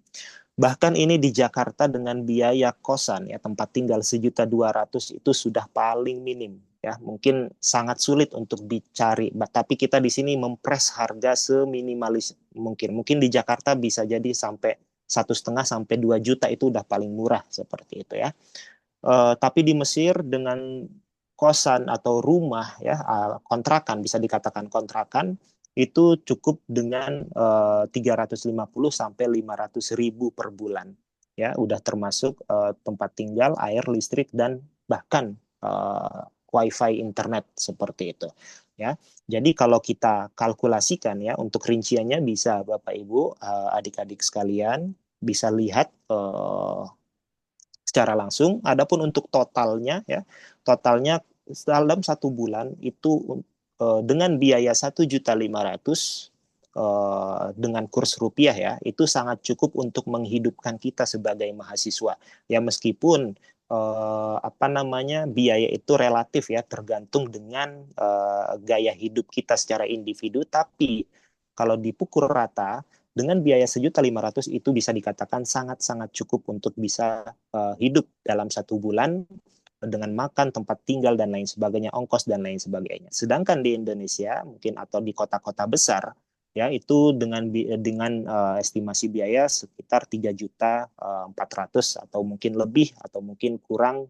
Speaker 3: Bahkan ini di Jakarta dengan biaya kosan ya, tempat tinggal 1.200.000 itu sudah paling minim ya. Mungkin sangat sulit untuk dicari, tapi kita di sini mempres harga seminimalis mungkin. Mungkin di Jakarta bisa jadi sampai 1,5 sampai 2 juta itu udah paling murah, seperti itu ya. Tapi di Mesir dengan kosan atau rumah ya, kontrakan, bisa dikatakan kontrakan, itu cukup dengan 350 sampai 500 ribu per bulan. ya udah termasuk tempat tinggal, air, listrik, dan bahkan wifi internet seperti itu ya. Jadi kalau kita kalkulasikan ya untuk rinciannya bisa Bapak Ibu adik-adik sekalian bisa lihat secara langsung. Adapun untuk totalnya ya, totalnya dalam 1 bulan itu dengan biaya 1.500.000 dengan kurs rupiah ya, itu sangat cukup untuk menghidupkan kita sebagai mahasiswa. Ya meskipun apa namanya biaya itu relatif ya, tergantung dengan gaya hidup kita secara individu, tapi kalau dipukul rata dengan biaya 1.500.000 itu bisa dikatakan sangat-sangat cukup untuk bisa hidup dalam 1 bulan dengan makan, tempat tinggal, dan lain sebagainya, ongkos, dan lain sebagainya. Sedangkan di Indonesia, mungkin atau di kota-kota besar, ya itu dengan estimasi biaya sekitar 3.400.000 atau mungkin lebih atau mungkin kurang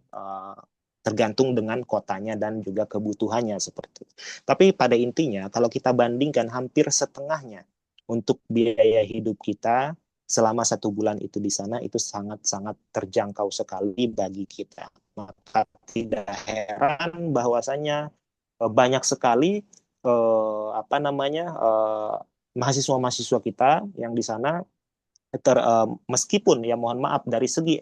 Speaker 3: tergantung dengan kotanya dan juga kebutuhannya seperti itu. Tapi pada intinya kalau kita bandingkan hampir setengahnya untuk biaya hidup kita selama 1 bulan itu di sana itu sangat-sangat terjangkau sekali bagi kita. Maka tidak heran bahwasanya banyak sekali apa namanya mahasiswa-mahasiswa kita yang di sana meskipun ya mohon maaf dari segi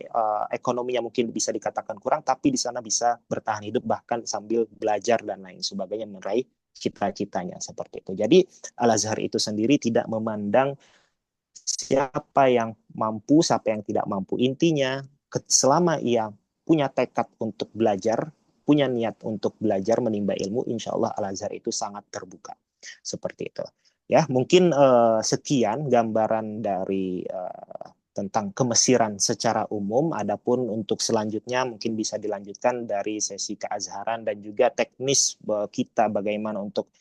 Speaker 3: ekonomi yang mungkin bisa dikatakan kurang, tapi di sana bisa bertahan hidup bahkan sambil belajar dan lain sebagainya meraih cita-citanya seperti itu. Jadi Al-Azhar itu sendiri tidak memandang siapa yang mampu, siapa yang tidak mampu. Intinya selama ia punya tekad untuk belajar, punya niat untuk belajar menimba ilmu, insya Allah Al-Azhar itu sangat terbuka. Seperti itu. Ya, mungkin sekian gambaran dari tentang kemesiran secara umum. Adapun untuk selanjutnya mungkin bisa dilanjutkan dari sesi keazharan dan juga teknis kita bagaimana untuk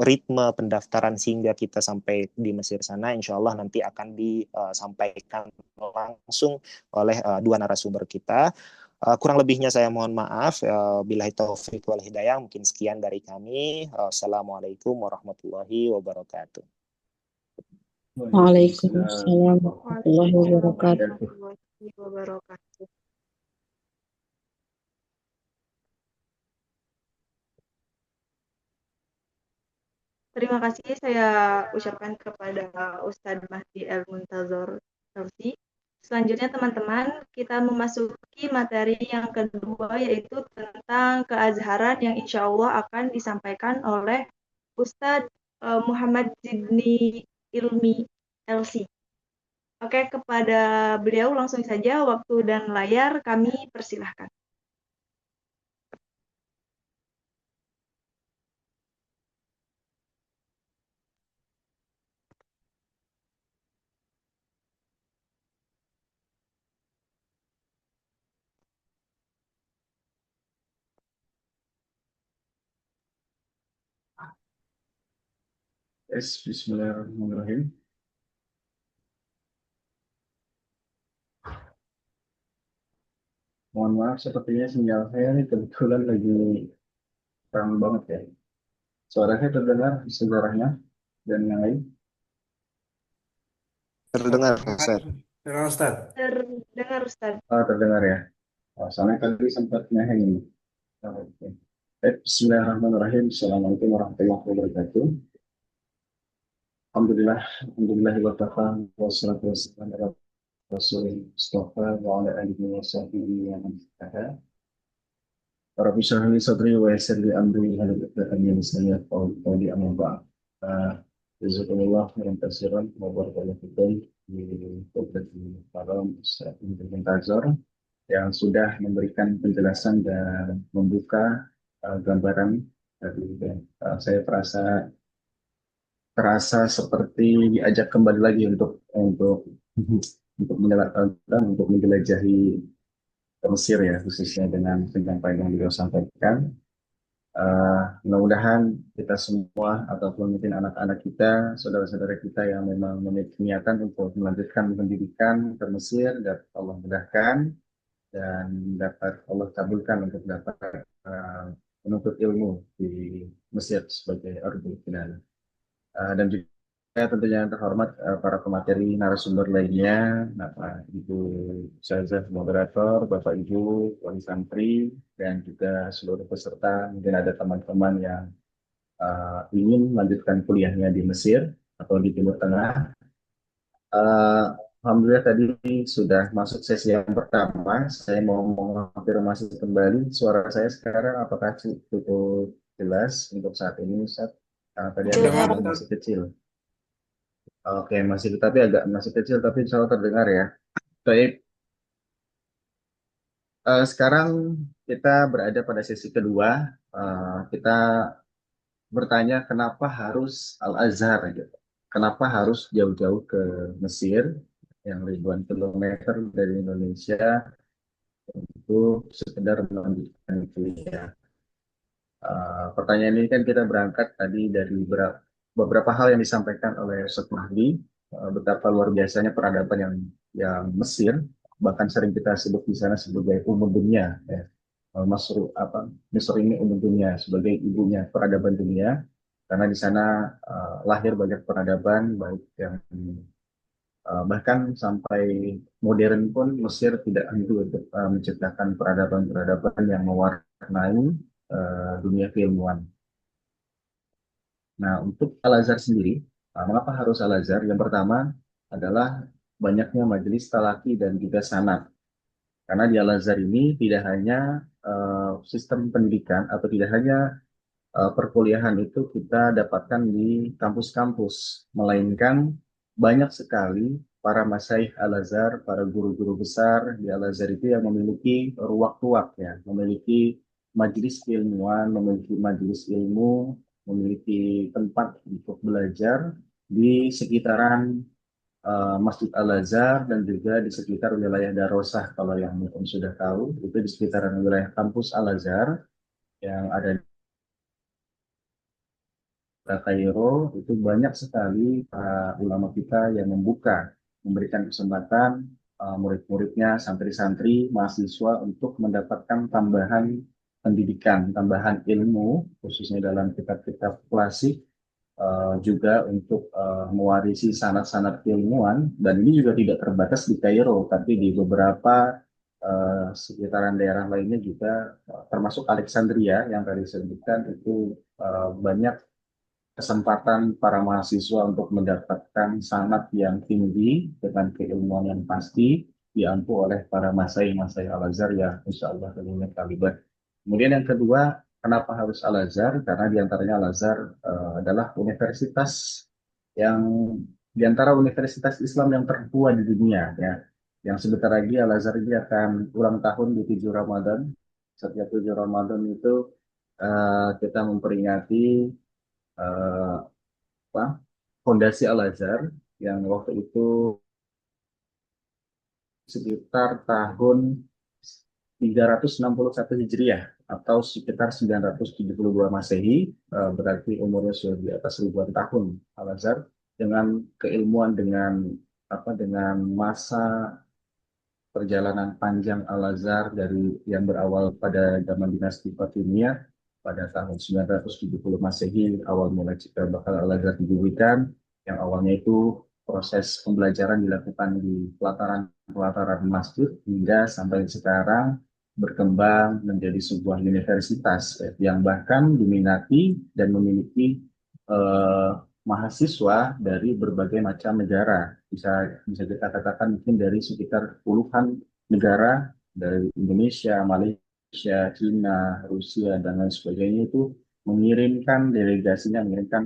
Speaker 3: ritme pendaftaran sehingga kita sampai di Mesir sana. Insya Allah nanti akan disampaikan langsung oleh dua narasumber kita. Kurang lebihnya saya mohon maaf. Billahi taufiq wal hidayah. Mungkin sekian dari kami. Assalamualaikum warahmatullahi wabarakatuh.
Speaker 5: Waalaikumsalam warahmatullahi
Speaker 1: Waalaikumsalam
Speaker 5: wabarakatuh.
Speaker 1: warahmatullahi wabarakatuh. Terima kasih saya ucapkan kepada Ustadz Mahdi El Muntazor Tausi. Selanjutnya teman-teman, kita memasuki materi yang kedua yaitu tentang keazharan yang insya Allah akan disampaikan oleh Ustadz Muhammad Zidni Ilmi LC. Oke, kepada beliau langsung saja waktu dan layar kami persilahkan.
Speaker 2: Bismillahirrahmanirrahim. Mohon maaf, sepertinya sinyal saya ini kebetulan lagi terang banget ya. Suara saya terdengar sejarahnya dan yang lain.
Speaker 3: Terdengar, Ustaz.
Speaker 2: Terdengar, Ustaz.
Speaker 1: Terdengar Ustaz.
Speaker 2: Terdengar ya. Soalnya tadi sempat ngeheng ini. Oke. Bismillahirrahmanirrahim. Assalamualaikum warahmatullahi wabarakatuh. Alhamdulillah, alhamdulillah wa kafa wassalatu wassalamu ala rasulil mustafa wa ala alihi wa sahbihi wa man ittaba'a. Rabbi shrah li sadri wa yassir li amri wahlul 'uqdatam min lisani yafqahu qawli amma ba'd. Jazakumullah khairan katsiran wa barakallahu fikum di Kabupaten Malang Ustaz Muntazor yang sudah memberikan penjelasan dan membuka gambaran dari saya terasa seperti diajak kembali lagi untuk menjelajahi Mesir ya, khususnya dengan penyampaian yang beliau sampaikan. Mudah-mudahan kita semua ataupun mungkin anak-anak kita, saudara-saudara kita yang memang memiliki niatan untuk melanjutkan pendidikan ke Mesir, dapat Allah mudahkan dan dapat Allah kabulkan untuk dapat menuntut ilmu di Mesir sebagai ardul final. Dan juga tentunya yang terhormat para pemateri narasumber lainnya, Ibu Ustazah moderator, Bapak Ibu wali santri, dan juga seluruh peserta. Mungkin ada teman-teman yang ingin melanjutkan kuliahnya di Mesir atau di Timur Tengah. Eh, Alhamdulillah tadi sudah masuk sesi yang pertama. Saya mau mengonfirmasi kembali suara saya sekarang apakah cukup jelas untuk saat ini, Ustaz? Karena tadi agak
Speaker 4: Terdengar, Ustaz.
Speaker 2: masih kecil. Oke, masih tapi agak masih kecil, tapi insya Allah terdengar ya. Baik, sekarang kita berada pada sesi kedua. Kita bertanya kenapa harus Al-Azhar gitu. Kenapa harus jauh-jauh ke Mesir yang ribuan kilometer dari Indonesia untuk sekedar melanjutkan kuliah. Pertanyaan ini kan kita berangkat tadi dari beberapa hal yang disampaikan oleh Ustaz Mahdi, betapa luar biasanya peradaban yang Mesir, bahkan sering kita sebut di sana sebagai dunia, ya. Mesir ini dunia sebagai ibunya peradaban dunia, karena di sana lahir banyak peradaban, baik yang bahkan sampai modern pun Mesir tidak henti untuk menciptakan peradaban-peradaban yang mewarnai dunia keilmuan. Nah, untuk Al-Azhar sendiri, mengapa harus Al-Azhar? Yang pertama adalah banyaknya majelis talaki dan juga sanad. Karena di Al-Azhar ini tidak hanya sistem pendidikan atau tidak hanya perkuliahan itu kita dapatkan di kampus-kampus, melainkan banyak sekali para masyayikh Al-Azhar, para guru-guru besar di Al-Azhar itu yang memiliki ruwak-ruwak ya, memiliki majelis keilmuan, memiliki majelis ilmu, memiliki tempat untuk belajar di sekitaran Masjid Al-Azhar dan juga di sekitar wilayah Darosah. Kalau yang mungkin sudah tahu, itu di sekitaran wilayah kampus Al-Azhar yang ada Kairo. Itu banyak sekali ulama kita yang memberikan kesempatan murid-muridnya, santri-santri, mahasiswa untuk mendapatkan tambahan pendidikan, tambahan ilmu, khususnya dalam kitab-kitab klasik, juga untuk mewarisi sanad-sanad ilmuwan. Dan ini juga tidak terbatas di Kairo, tapi di beberapa sekitaran daerah lainnya juga, termasuk Alexandria yang tadi saya sebutkan, itu banyak kesempatan para mahasiswa untuk mendapatkan sanad yang tinggi dengan keilmuan yang pasti diampu oleh para masai-masai Al-Azhar yang insya Allah tentunya kalibat. Kemudian yang kedua, kenapa harus Al-Azhar? Karena diantaranya Al-Azhar adalah universitas yang diantara universitas Islam yang tertua di dunia ya. Yang sebentar lagi Al-Azhar ini akan ulang tahun di 7 Ramadan. Setiap 7 Ramadan itu kita memperingati eh, apa, Fondasi Al-Azhar yang waktu itu sekitar tahun 361 Hijriah atau sekitar 972 Masehi, berarti umurnya sudah di atas ribuan tahun Al-Azhar, dengan keilmuan, dengan masa perjalanan panjang Al-Azhar dari yang berawal pada zaman dinasti Fatimiyah pada tahun 970 Masehi, awal mulai cikal bakal Al-Azhar didirikan, yang awalnya itu proses pembelajaran dilakukan di pelataran masjid hingga sampai sekarang berkembang menjadi sebuah universitas yang bahkan diminati dan memiliki eh, mahasiswa dari berbagai macam negara. Bisa kita katakan mungkin dari sekitar puluhan negara, dari Indonesia, Malaysia, Cina, Rusia, dan lain sebagainya, itu mengirimkan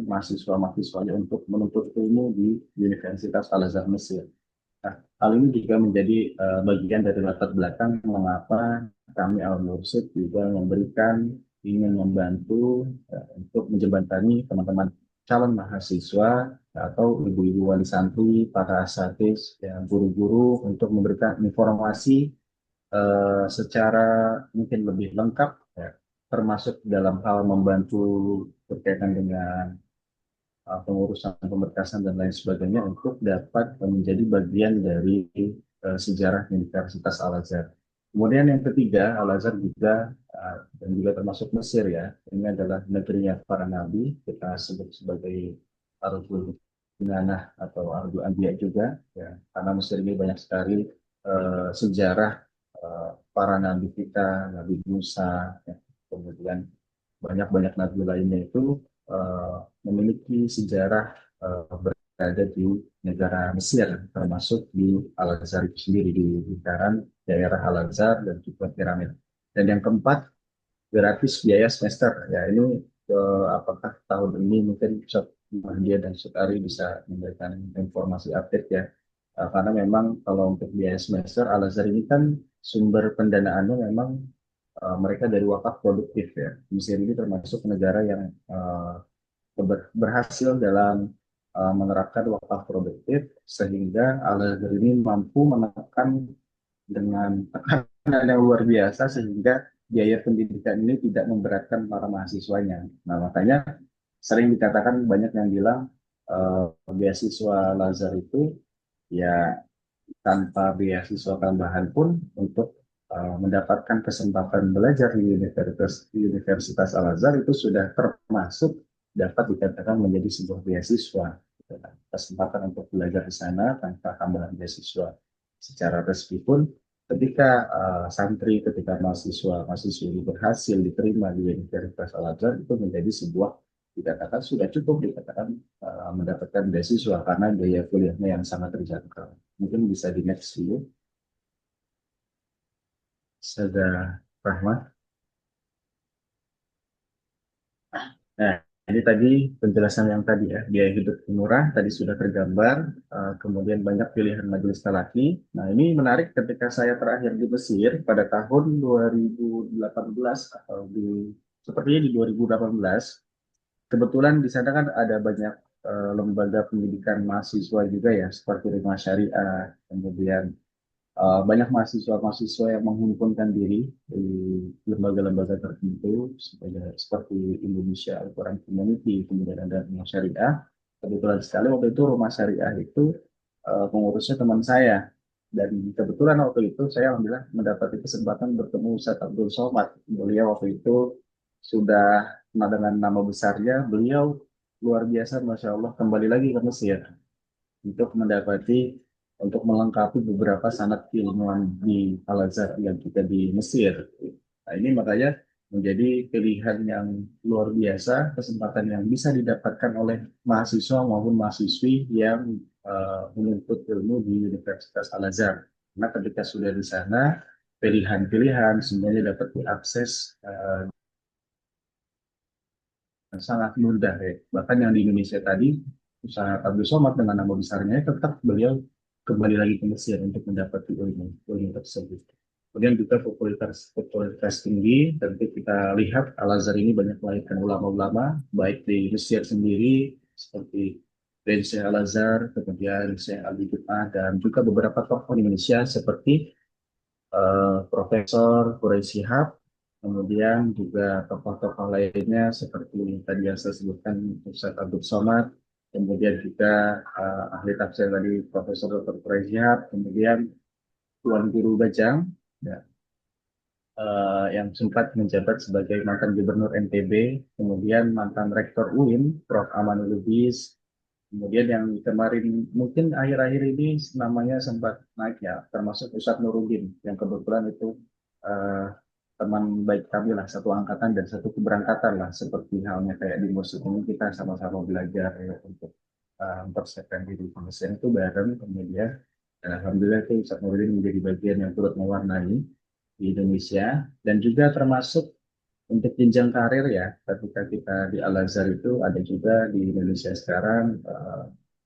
Speaker 2: mahasiswa-mahasiswanya untuk menuntut ilmu di Universitas Al-Azhar Mesir. Nah, hal ini juga menjadi bagian dari latar belakang mengapa kami Al-Mursyid juga ingin membantu untuk menjembatani teman-teman calon mahasiswa atau ibu-ibu wali santri, para asatidz, ya, guru-guru, untuk memberikan informasi secara mungkin lebih lengkap, ya, termasuk dalam hal membantu berkaitan dengan pengurusan pemberkasan dan lain sebagainya untuk dapat menjadi bagian dari sejarah Universitas Al-Azhar. Kemudian yang ketiga, Al-Azhar juga dan juga termasuk Mesir ya, ini adalah negerinya para nabi, kita sebut sebagai Arul Dinanah atau Ardu Anbiya juga, ya, karena Mesir ini banyak sekali sejarah para nabi kita, Nabi Musa, ya, kemudian banyak-banyak nabi lainnya itu memiliki sejarah berada di negara Mesir, termasuk di Al-Azhar itu sendiri, di lingkaran daerah Al-Azhar dan juga piramid. Dan yang keempat, gratis biaya semester. Ya, ini apakah tahun ini mungkin Ustaz Mahdia dan Ustaz Ari bisa memberikan informasi update ya. Karena memang kalau untuk biaya semester Al-Azhar ini kan sumber pendanaannya memang mereka dari wakaf produktif ya. Mesir ini termasuk negara yang berhasil dalam menerapkan wakaf produktif sehingga Al-Azhar ini mampu menekan dengan tekanan yang luar biasa sehingga biaya pendidikan ini tidak memberatkan para mahasiswanya. Nah, makanya sering dikatakan banyak yang bilang beasiswa Lazar itu ya tanpa beasiswa tambahan pun untuk mendapatkan kesempatan belajar di Universitas Al-Azhar itu sudah termasuk dapat dikatakan menjadi sebuah beasiswa. Kesempatan untuk belajar di sana tanpa tambahan beasiswa secara resmi pun ketika ketika mahasiswa berhasil diterima di Universitas Al-Azhar itu menjadi sebuah dikatakan sudah cukup dikatakan mendapatkan beasiswa karena biaya kuliahnya yang sangat terjangkau. Mungkin bisa di next dulu. Sada Rahmat. Nah, ini tadi penjelasan yang tadi ya, biaya hidup murah tadi sudah tergambar, kemudian banyak pilihan majelis talaki. Nah, ini menarik ketika saya terakhir di Mesir pada tahun 2018 atau sepertinya di 2018, kebetulan di sana kan ada banyak lembaga pendidikan mahasiswa juga ya, seperti Rumah Syariah, kemudian banyak mahasiswa-mahasiswa yang menghimpunkan diri di lembaga-lembaga tertentu seperti Indonesia Al-Quran Community, kemudian ada Rumah Syariah. Kebetulan sekali waktu itu Rumah Syariah itu pengurusnya teman saya. Dan kebetulan waktu itu saya alhamdulillah mendapati kesempatan bertemu Ustadz Abdul Somad. Beliau waktu itu sudah dengan nama besarnya, beliau luar biasa, Masya Allah, kembali lagi ke Mesir untuk mendapati untuk melengkapi beberapa sanad keilmuan di Al-Azhar yang kita di Mesir. Nah, ini makanya menjadi pilihan yang luar biasa, kesempatan yang bisa didapatkan oleh mahasiswa maupun mahasiswi yang menuntut ilmu di Universitas Al-Azhar. Karena ketika sudah di sana, pilihan-pilihan semuanya dapat diakses sangat mudah ya. Bahkan yang di Indonesia tadi, usaha Abdul Somad dengan nama besarnya, tetap beliau kembali lagi ke Mesir untuk mendapati ilmu tersebut. Kemudian juga popularitas tinggi, tentu kita lihat Al-Azhar ini banyak melahirkan ulama-ulama, baik di Mesir sendiri, seperti dari Syekh Al-Azhar, kemudian Syekh Ali Jum'ah, dan juga beberapa tokoh Indonesia seperti Profesor Quraish Shihab, kemudian juga tokoh-tokoh lainnya seperti tadi yang saya sebutkan Ustadz Abdul Somad, kemudian juga ahli tafsir tadi Profesor Dr. Quraish Shihab, kemudian Tuan Guru Bajang, ya, yang sempat menjabat sebagai mantan Gubernur NTB, kemudian mantan Rektor UIN, Prof. Amanul Lubis, kemudian yang kemarin mungkin akhir-akhir ini namanya sempat naik ya, termasuk Ustadz Nuruddin yang kebetulan itu eh, teman baik kami lah, satu angkatan dan satu keberangkatan lah, seperti halnya kayak di musim ini kita sama-sama belajar ya, untuk mempersiapkan diri kemanusiaan itu bareng, kemudian dan alhamdulillah itu Ustadz Nuruddin menjadi bagian yang turut mewarnai di Indonesia dan juga termasuk untuk jenjang karir ya, ketika kita di Al-Azhar itu ada juga di Indonesia sekarang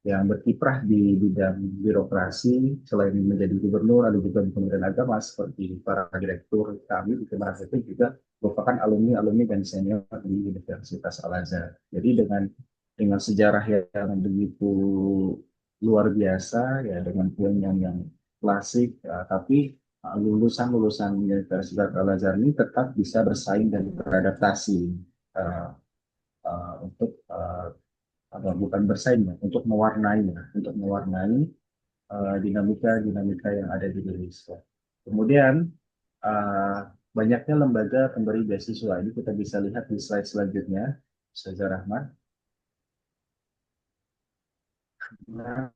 Speaker 2: yang berkiprah di bidang birokrasi, selain menjadi gubernur, ada juga di Kementerian Agama seperti para direktur kami di Kementerian itu juga merupakan alumni-alumni dan senior di Universitas Al-Azhar. Jadi dengan sejarah yang begitu luar biasa ya, dengan punya yang klasik, tapi lulusan-lulusan Universitas Al-Azhar ini tetap bisa bersaing dan beradaptasi uh, untuk bukan bersaing ya, untuk mewarnai dinamika-dinamika yang ada di Indonesia. Kemudian uh, banyaknya lembaga pemberi beasiswa ini kita bisa lihat di slide selanjutnya, Ustazah Rahmat. Nah,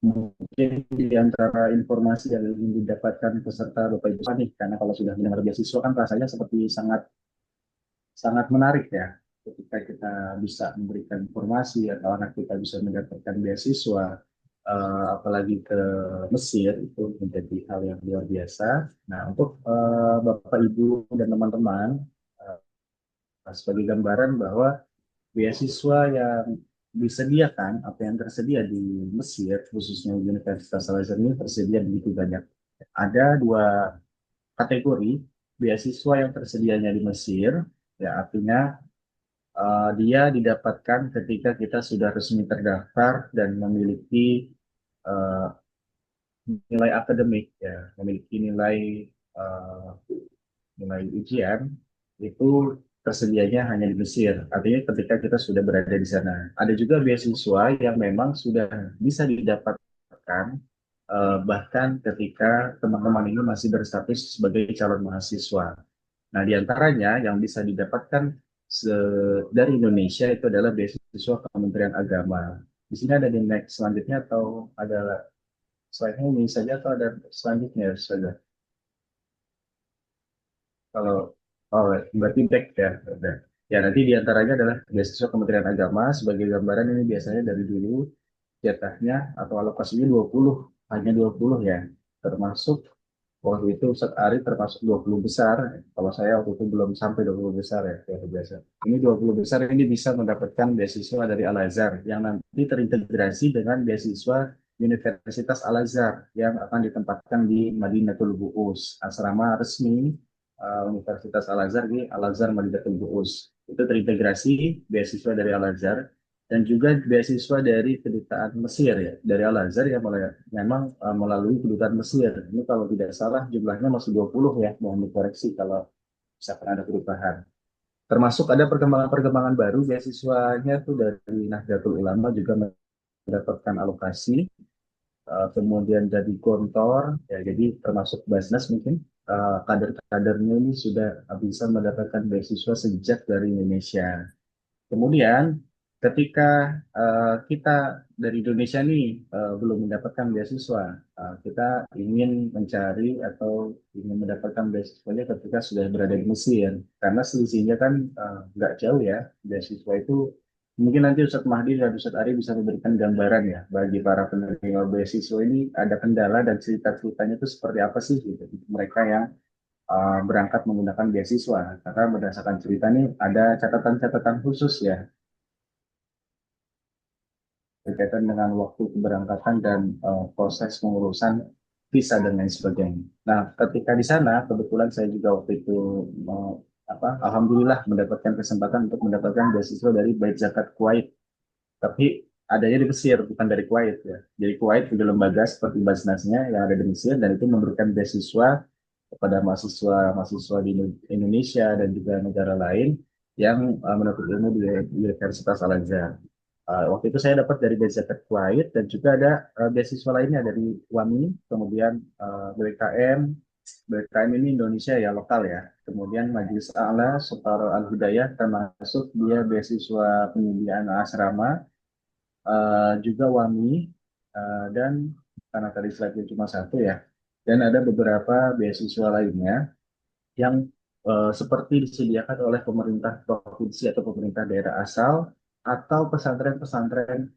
Speaker 2: mungkin di antara informasi yang ingin didapatkan peserta Bapak Ibu nih, karena kalau sudah mendengar beasiswa kan rasanya seperti sangat sangat menarik ya, ketika kita bisa memberikan informasi atau anak kita bisa mendapatkan beasiswa, apalagi ke Mesir itu menjadi hal yang luar biasa. Nah, untuk Bapak Ibu dan teman-teman, sebagai gambaran bahwa beasiswa yang disediakan atau yang tersedia di Mesir, khususnya Universitas Al-Azhar ini tersedia begitu banyak. Ada dua kategori beasiswa yang tersedianya di Mesir, ya artinya dia didapatkan ketika kita sudah resmi terdaftar dan memiliki uh, nilai akademik, ya, memiliki uh, nilai ujian itu tersedianya hanya di Mesir. Artinya ketika kita sudah berada di sana. Ada juga beasiswa yang memang sudah bisa didapatkan bahkan ketika teman-teman ini masih berstatus sebagai calon mahasiswa. Nah, diantaranya yang bisa didapatkan dari Indonesia itu adalah beasiswa Kementerian Agama. Di sini ada di next selanjutnya atau ada slide-nya ini saja atau ada selanjutnya saja? Kalau oh berarti back ya. Udah. Ya nanti diantaranya adalah beasiswa Kementerian Agama. Sebagai gambaran ini biasanya dari dulu jatahnya atau alokasinya 20, hanya 20 ya. Termasuk waktu itu Ustadz Ari termasuk 20 besar. Kalau saya waktu itu belum sampai 20 besar ya, kayak biasa. Ini 20 besar ini bisa mendapatkan beasiswa dari Al-Azhar yang nanti terintegrasi dengan beasiswa Universitas Al-Azhar yang akan ditempatkan di Madinatul Bu'us, asrama resmi Universitas Al-Azhar di Al-Azhar Madinatul Bu'us. Itu terintegrasi beasiswa dari Al-Azhar dan juga beasiswa dari kedutaan Mesir ya, dari Al-Azhar yang memang melalui kedutaan Mesir. Ini kalau tidak salah jumlahnya masih 20 ya, mohon dikoreksi kalau misalkan ada perubahan. Termasuk ada perkembangan-perkembangan baru beasiswanya tuh dari Nahdlatul Ulama juga mendapatkan alokasi, kemudian jadi gontor, ya jadi termasuk Basnas mungkin kader-kadernya ini sudah bisa mendapatkan beasiswa sejak dari Indonesia. Kemudian ketika kita dari Indonesia nih belum mendapatkan beasiswa, kita ingin mencari atau ingin mendapatkan beasiswanya ketika sudah berada di Mesir. Karena selisihnya kan nggak jauh ya, beasiswa itu mungkin nanti Ustadz Mahdi dan Ustadz Ari bisa memberikan gambaran ya bagi para penerima beasiswa ini ada kendala dan cerita-ceritanya itu seperti apa sih gitu. Mereka yang berangkat menggunakan beasiswa karena berdasarkan cerita ini ada catatan-catatan khusus ya berkaitan dengan waktu keberangkatan dan proses pengurusan visa dan lain sebagainya. Nah, ketika di sana kebetulan saya juga waktu itu alhamdulillah mendapatkan kesempatan untuk mendapatkan beasiswa dari Bait Zakat Kuwait. Tapi adanya di Mesir bukan dari Kuwait ya. Jadi Kuwait punya lembaga seperti Basnasnya yang ada di Mesir dan itu memberikan beasiswa kepada mahasiswa di Indonesia dan juga negara lain yang menuntut ilmu di Universitas Al-Azhar. Waktu itu saya dapat dari Zakat Kuwait dan juga ada beasiswa lainnya dari WAMI, kemudian BKM ini Indonesia ya lokal ya. Kemudian Majelis A'la Setara Al-Hidayah termasuk dia beasiswa penyediaan asrama, juga WAMI, dan karena tadi slide cuma satu ya. Dan ada beberapa beasiswa lainnya yang seperti disediakan oleh pemerintah provinsi atau pemerintah daerah asal atau pesantren-pesantren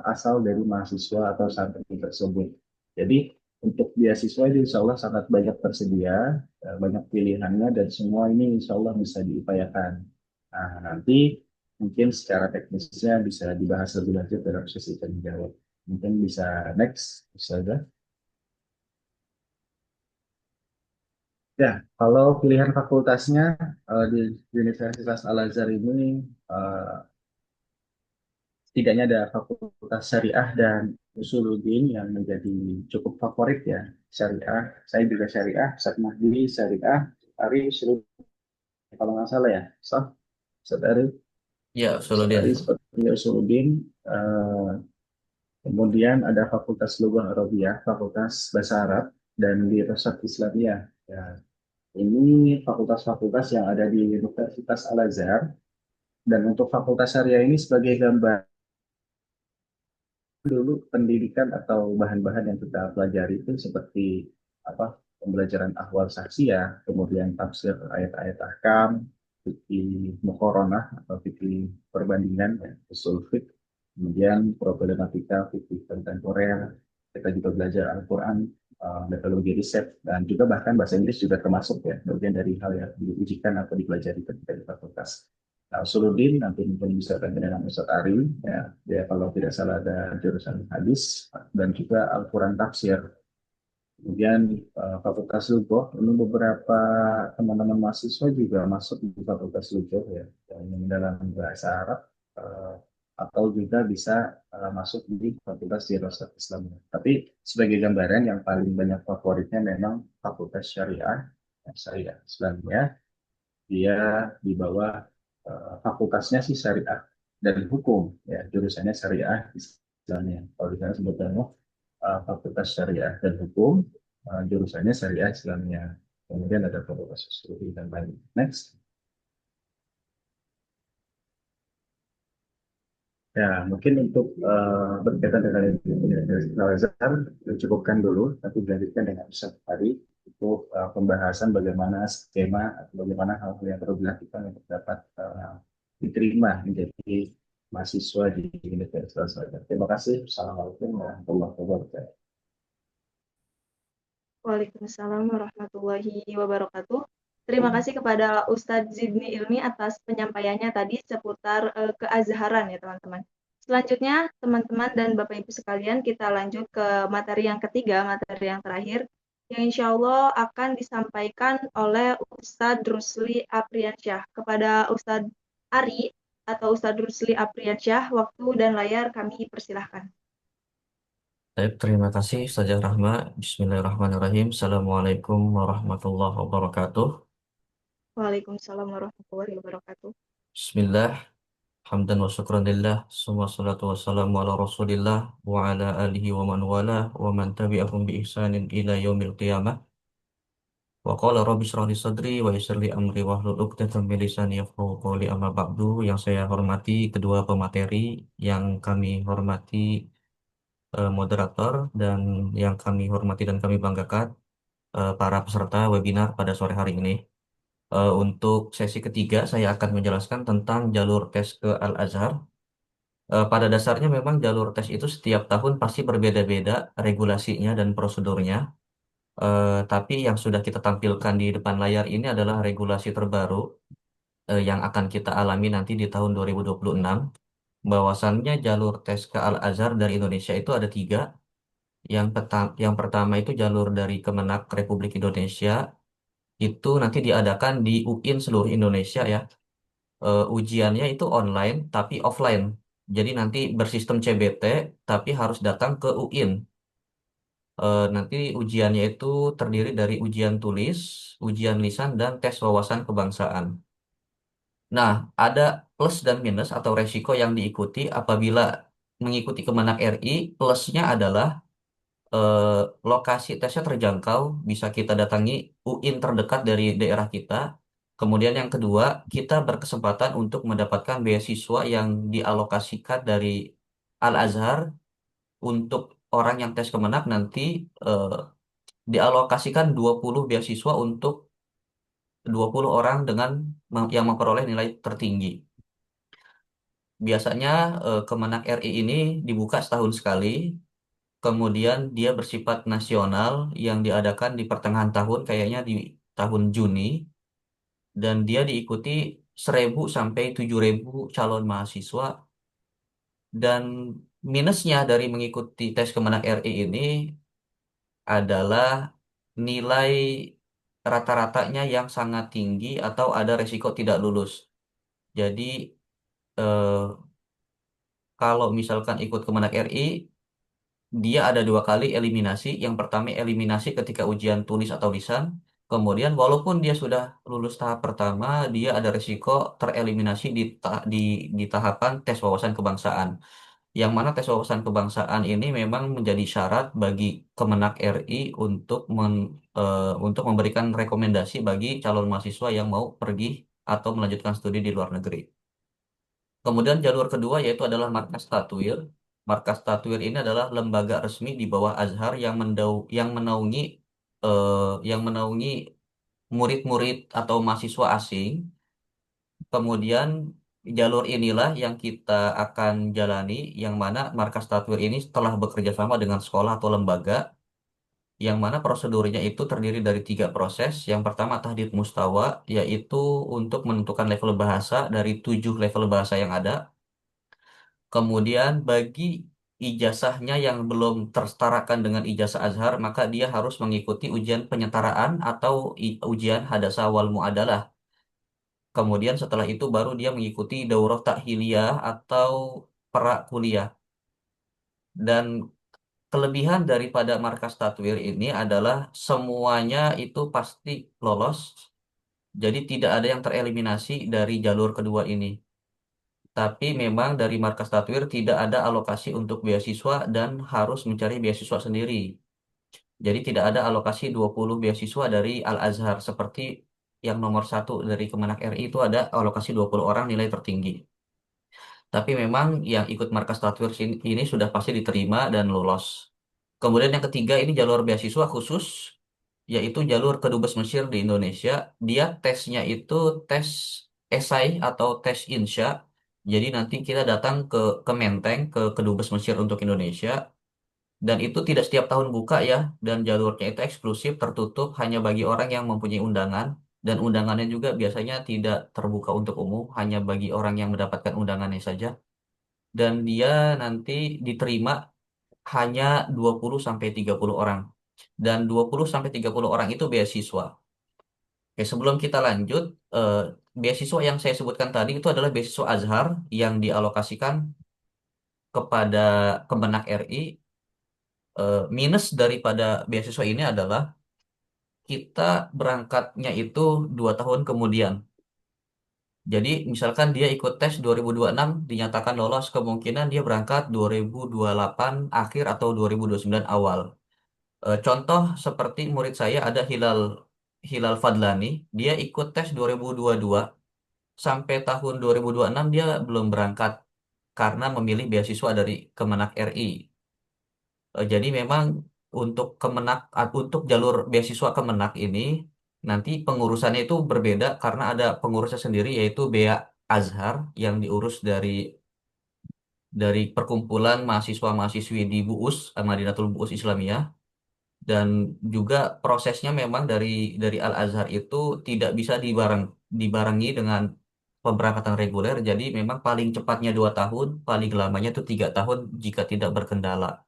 Speaker 2: asal dari mahasiswa atau santri tersebut. Jadi untuk beasiswa ini insya Allah sangat banyak tersedia, banyak pilihannya dan semua ini insya Allah bisa diupayakan. Nah, nanti mungkin secara teknisnya bisa dibahas lebih lanjut dalam sesi tanya jawab. Mungkin bisa next, bisa ada. Ya, kalau pilihan fakultasnya di Universitas Al-Azhar ini eh, setidaknya ada fakultas syariah dan usuluddin yang menjadi cukup favorit ya. Syariah, saya juga syariah, Ustadz Mahdi syariah, Ari usuluddin kalau nggak salah ya. So, Ustadz Ari,
Speaker 4: Ya,
Speaker 2: Ustadz
Speaker 4: Suluddin.
Speaker 2: Ari sepertinya usuluddin. Kemudian ada Fakultas Lughah Arabiyah, Fakultas Bahasa Arab, dan di Dirasat Islamiyah. Ya, ini fakultas-fakultas yang ada di Universitas Al-Azhar Dan untuk Fakultas Syariah ini sebagai gambar dulu pendidikan atau bahan-bahan yang kita pelajari itu seperti apa pembelajaran ahwal syakhsiyah, kemudian tafsir ayat-ayat ahkam, fikih muqaranah atau fikih perbandingan, ya, usul fiqh, kemudian problematika fikih kontemporer, kita juga belajar Al-Quran, metodologi riset, dan juga bahkan bahasa Inggris juga termasuk ya bagian dari hal yang diujikan atau dipelajari ketika di fakultas. Nah, Usuluddin nanti mungkin bisa tanya dengan Ustaz Ari, ya, dia kalau tidak salah ada jurusan hadis dan juga Al-Quran tafsir. Kemudian Fakultas Lugoh, ini beberapa teman-teman mahasiswa juga masuk di Fakultas Lugoh ya, yang mendalami bahasa Arab, eh, atau juga bisa masuk di Fakultas Dirasat Islam. Tapi sebagai gambaran yang paling banyak favoritnya memang Fakultas Syariah, ya, Syariah Islamnya, dia di bawah fakultasnya sih syariah dan hukum, ya jurusannya syariah Islamnya. Kalau di sana sebutnya fakultas syariah dan hukum, jurusannya syariah Islamnya. Kemudian ada fakultas sosiologi dan lain. Next. Ya, mungkin untuk berkaitan dengan Al-Azhar, cukupkan dulu, nanti dilanjutkan dengan Ustaz tadi untuk pembahasan bagaimana skema atau bagaimana hal-hal yang perlu dilakukan untuk dapat diterima menjadi mahasiswa di Universitas Al-Azhar. Terima kasih. Assalamualaikum warahmatullahi wabarakatuh.
Speaker 1: Waalaikumsalam warahmatullahi wabarakatuh. Terima kasih kepada Ustadz Zidni Ilmi atas penyampaiannya tadi seputar keazharan ya teman-teman. Selanjutnya teman-teman dan Bapak Ibu sekalian kita lanjut ke materi yang ketiga, materi yang terakhir yang insya Allah akan disampaikan oleh Ustadz Rusli Apriansyah. Kepada Ustadz Ari atau Ustadz Rusli Apriansyah, waktu dan layar kami persilahkan.
Speaker 4: Baik, terima kasih Ustazah Rahma. Bismillahirrahmanirrahim. Assalamualaikum warahmatullahi wabarakatuh.
Speaker 1: Waalaikumsalam warahmatullahi wabarakatuh.
Speaker 4: Bismillah, hamdan wa syukran lillah, summa salatu wassalamu ala rasulillah, wa ala alihi wa man wala, wa man tabi'ahum bi ihsanin ila yaumil qiyamah. Wa qala rabbi shrah li sadri wa yassir li amri wahlul 'uqdatam min lisani yafqahu qawli amma ba'du. Yang saya hormati kedua pemateri, yang kami hormati moderator, dan yang kami hormati dan kami banggakan para peserta webinar pada sore hari ini. Untuk sesi ketiga, saya akan menjelaskan tentang jalur tes ke Al-Azhar. Pada dasarnya memang jalur tes itu setiap tahun pasti berbeda-beda regulasinya dan prosedurnya. Tapi yang sudah kita tampilkan di depan layar ini adalah regulasi terbaru yang akan kita alami nanti di tahun 2026. Bahwasannya jalur tes ke Al-Azhar dari Indonesia itu ada tiga. Yang pertama itu jalur dari Kemenak Republik Indonesia, itu nanti diadakan di UIN seluruh Indonesia ya. Ujiannya itu online tapi offline. Jadi nanti bersistem CBT tapi harus datang ke UIN. Nanti ujiannya itu terdiri dari ujian tulis, ujian lisan, dan tes wawasan kebangsaan. Nah, ada plus dan minus atau resiko yang diikuti apabila mengikuti Kemenak RI. Plusnya adalah eh, lokasi tesnya terjangkau, bisa kita datangi UIN terdekat dari daerah kita. Kemudian yang kedua, kita berkesempatan untuk mendapatkan beasiswa yang dialokasikan dari Al-Azhar untuk orang yang tes Kemenak nanti eh, dialokasikan 20 beasiswa untuk 20 orang dengan yang memperoleh nilai tertinggi. Biasanya Kemenak RI ini dibuka setahun sekali. Kemudian dia bersifat nasional yang diadakan di pertengahan tahun, kayaknya di tahun Juni, dan dia diikuti 1.000 sampai 7.000 calon mahasiswa. Dan minusnya dari mengikuti tes Kemenak RI ini adalah nilai rata-ratanya yang sangat tinggi atau ada resiko tidak lulus. Jadi eh, kalau misalkan ikut Kemenak RI, dia ada dua kali eliminasi. Yang pertama eliminasi ketika ujian tulis atau lisan. Kemudian walaupun dia sudah lulus tahap pertama, dia ada risiko tereliminasi di tahapan tes wawasan kebangsaan. Yang mana tes wawasan kebangsaan ini memang menjadi syarat bagi Kemenak RI untuk memberikan rekomendasi bagi calon mahasiswa yang mau pergi atau melanjutkan studi di luar negeri. Kemudian jalur kedua yaitu adalah Markas Tatwir. Markas Tatwir ini adalah lembaga resmi di bawah Azhar yang menaungi murid-murid atau mahasiswa asing. Kemudian jalur inilah yang kita akan jalani, yang mana Markas Tatwir ini telah bekerja sama dengan sekolah atau lembaga, yang mana prosedurnya itu terdiri dari 3 proses. Yang pertama tahdid mustawa, yaitu untuk menentukan level bahasa dari 7 level bahasa yang ada. Kemudian bagi ijazahnya yang belum tersetarakan dengan ijazah Azhar, maka dia harus mengikuti ujian penyetaraan atau ujian hadasa wal muadalah. Kemudian setelah itu baru dia mengikuti daurah takhiliyah atau pra kuliah. Dan kelebihan daripada Markas Tatwir ini adalah semuanya itu pasti lolos. Jadi tidak ada yang tereliminasi dari jalur kedua ini. Tapi memang dari Markas Tatwir tidak ada alokasi untuk beasiswa dan harus mencari beasiswa sendiri. Jadi tidak ada alokasi 20 beasiswa dari Al-Azhar seperti yang nomor 1 dari Kemenak RI itu ada alokasi 20 orang nilai tertinggi. Tapi memang yang ikut Markas Tatwir ini sudah pasti diterima dan lolos. Kemudian yang ketiga ini jalur beasiswa khusus, yaitu jalur Kedubes Mesir di Indonesia. Dia tesnya itu tes esai atau tes insya. Jadi nanti kita datang ke Menteng, ke Kedubes Mesir untuk Indonesia. Dan itu tidak setiap tahun buka ya. Dan jalurnya itu eksklusif, tertutup hanya bagi orang yang mempunyai undangan. Dan undangannya juga biasanya tidak terbuka untuk umum, hanya bagi orang yang mendapatkan undangannya saja. Dan dia nanti diterima hanya 20 sampai 30 orang. Dan 20 sampai 30 orang itu beasiswa. Oke, sebelum kita lanjut, eh, beasiswa yang saya sebutkan tadi itu adalah beasiswa Azhar yang dialokasikan kepada Kemenak RI. Minus daripada beasiswa ini adalah kita berangkatnya itu 2 tahun kemudian. Jadi misalkan dia ikut tes 2026 dinyatakan lolos, kemungkinan dia berangkat 2028 akhir atau 2029 awal. Contoh seperti murid saya ada Hilal Hilal Fadlani, dia ikut tes 2022 sampai tahun 2026 dia belum berangkat karena memilih beasiswa dari Kemenak RI. Jadi memang untuk jalur beasiswa Kemenak ini nanti pengurusannya itu berbeda karena ada pengurusnya sendiri yaitu Bea Azhar yang diurus dari perkumpulan mahasiswa-mahasiswi di BUUS, Madinatul BUUS Islamiyah. Dan juga prosesnya memang dari Al Azhar itu tidak bisa dibarengi dengan pemberangkatan reguler. Jadi memang paling cepatnya 2 tahun, paling lamanya itu 3 tahun jika tidak berkendala.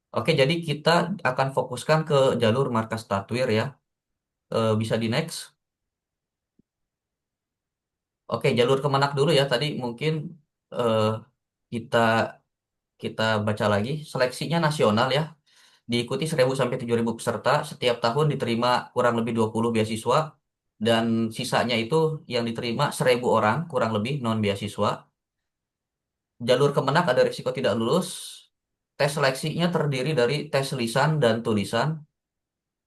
Speaker 4: Oke, jadi kita akan fokuskan ke jalur Markas Tatwir ya. Bisa di next. Oke, jalur Kemenak dulu ya. Tadi mungkin eh, kita kita baca lagi. Seleksinya nasional ya. Diikuti 1.000 sampai 7.000 peserta. Setiap tahun diterima kurang lebih 20 beasiswa. Dan sisanya itu yang diterima 1.000 orang, kurang lebih non-beasiswa. Jalur Kemenak ada risiko tidak lulus. Tes seleksinya terdiri dari tes lisan dan tulisan.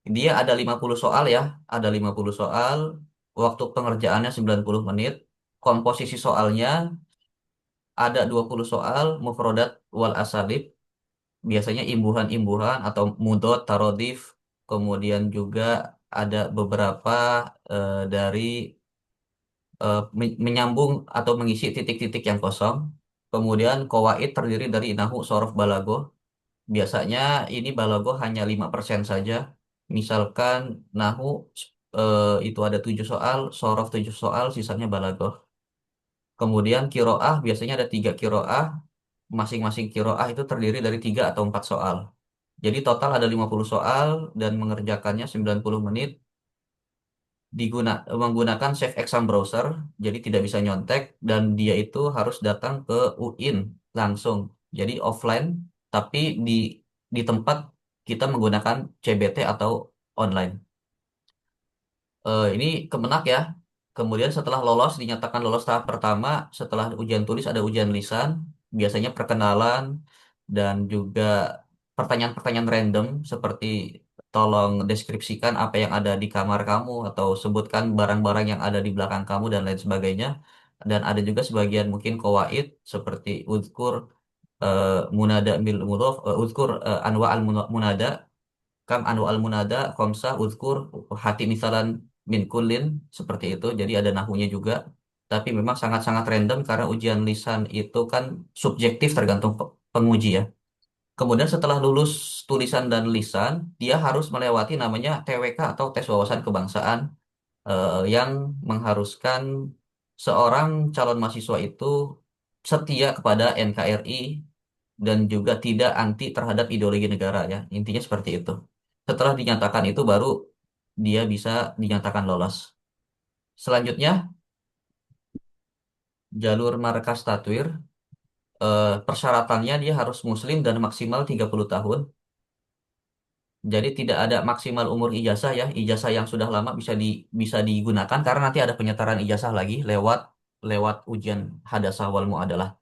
Speaker 4: Dia ada 50 soal ya. Ada 50 soal. Waktu pengerjaannya 90 menit. Komposisi soalnya ada 20 soal, mufrodat wal asalib. Biasanya imbuhan-imbuhan atau mudot, tarodif, kemudian juga ada beberapa dari menyambung atau mengisi titik-titik yang kosong. Kemudian kawaid terdiri dari nahu, sorof, balago. Biasanya ini balago hanya 5% saja. Misalkan nahu itu ada 7 soal, sorof 7 soal, sisanya balago. Kemudian kiroah biasanya ada 3 kiroah, masing-masing kiroah itu terdiri dari 3 atau 4 soal. Jadi total ada 50 soal dan mengerjakannya 90 menit menggunakan Save Exam Browser, jadi tidak bisa nyontek dan dia itu harus datang ke UIN langsung. Jadi offline tapi di tempat kita menggunakan CBT atau online. Ini Kemenak ya. Kemudian setelah lolos, dinyatakan lolos tahap pertama, setelah ujian tulis ada ujian lisan, biasanya perkenalan dan juga pertanyaan-pertanyaan random seperti tolong deskripsikan apa yang ada di kamar kamu atau sebutkan barang-barang yang ada di belakang kamu dan lain sebagainya. dan ada juga sebagian mungkin qawaid seperti uzkur munada bil mudhaf, uzkur anwa al munada, kam anwa al munada khamsah, uzkur hati misalan min kullin, seperti itu. Jadi ada nahunya juga. Tapi memang sangat-sangat random karena ujian lisan itu kan subjektif tergantung penguji ya. Kemudian setelah lulus tulisan dan lisan, dia harus melewati namanya TWK atau tes wawasan kebangsaan, yang mengharuskan seorang calon mahasiswa itu setia kepada NKRI dan juga tidak anti terhadap ideologi negara ya. Intinya seperti itu. Setelah dinyatakan itu baru dia bisa dinyatakan lolos. Selanjutnya, jalur markas tatwir, persyaratannya dia harus muslim dan maksimal 30 tahun. Jadi tidak ada maksimal umur ijazah ya. Ijazah yang sudah lama bisa digunakan karena nanti ada penyetaran ijazah lagi lewat lewat ujian hadasah wal muadalah.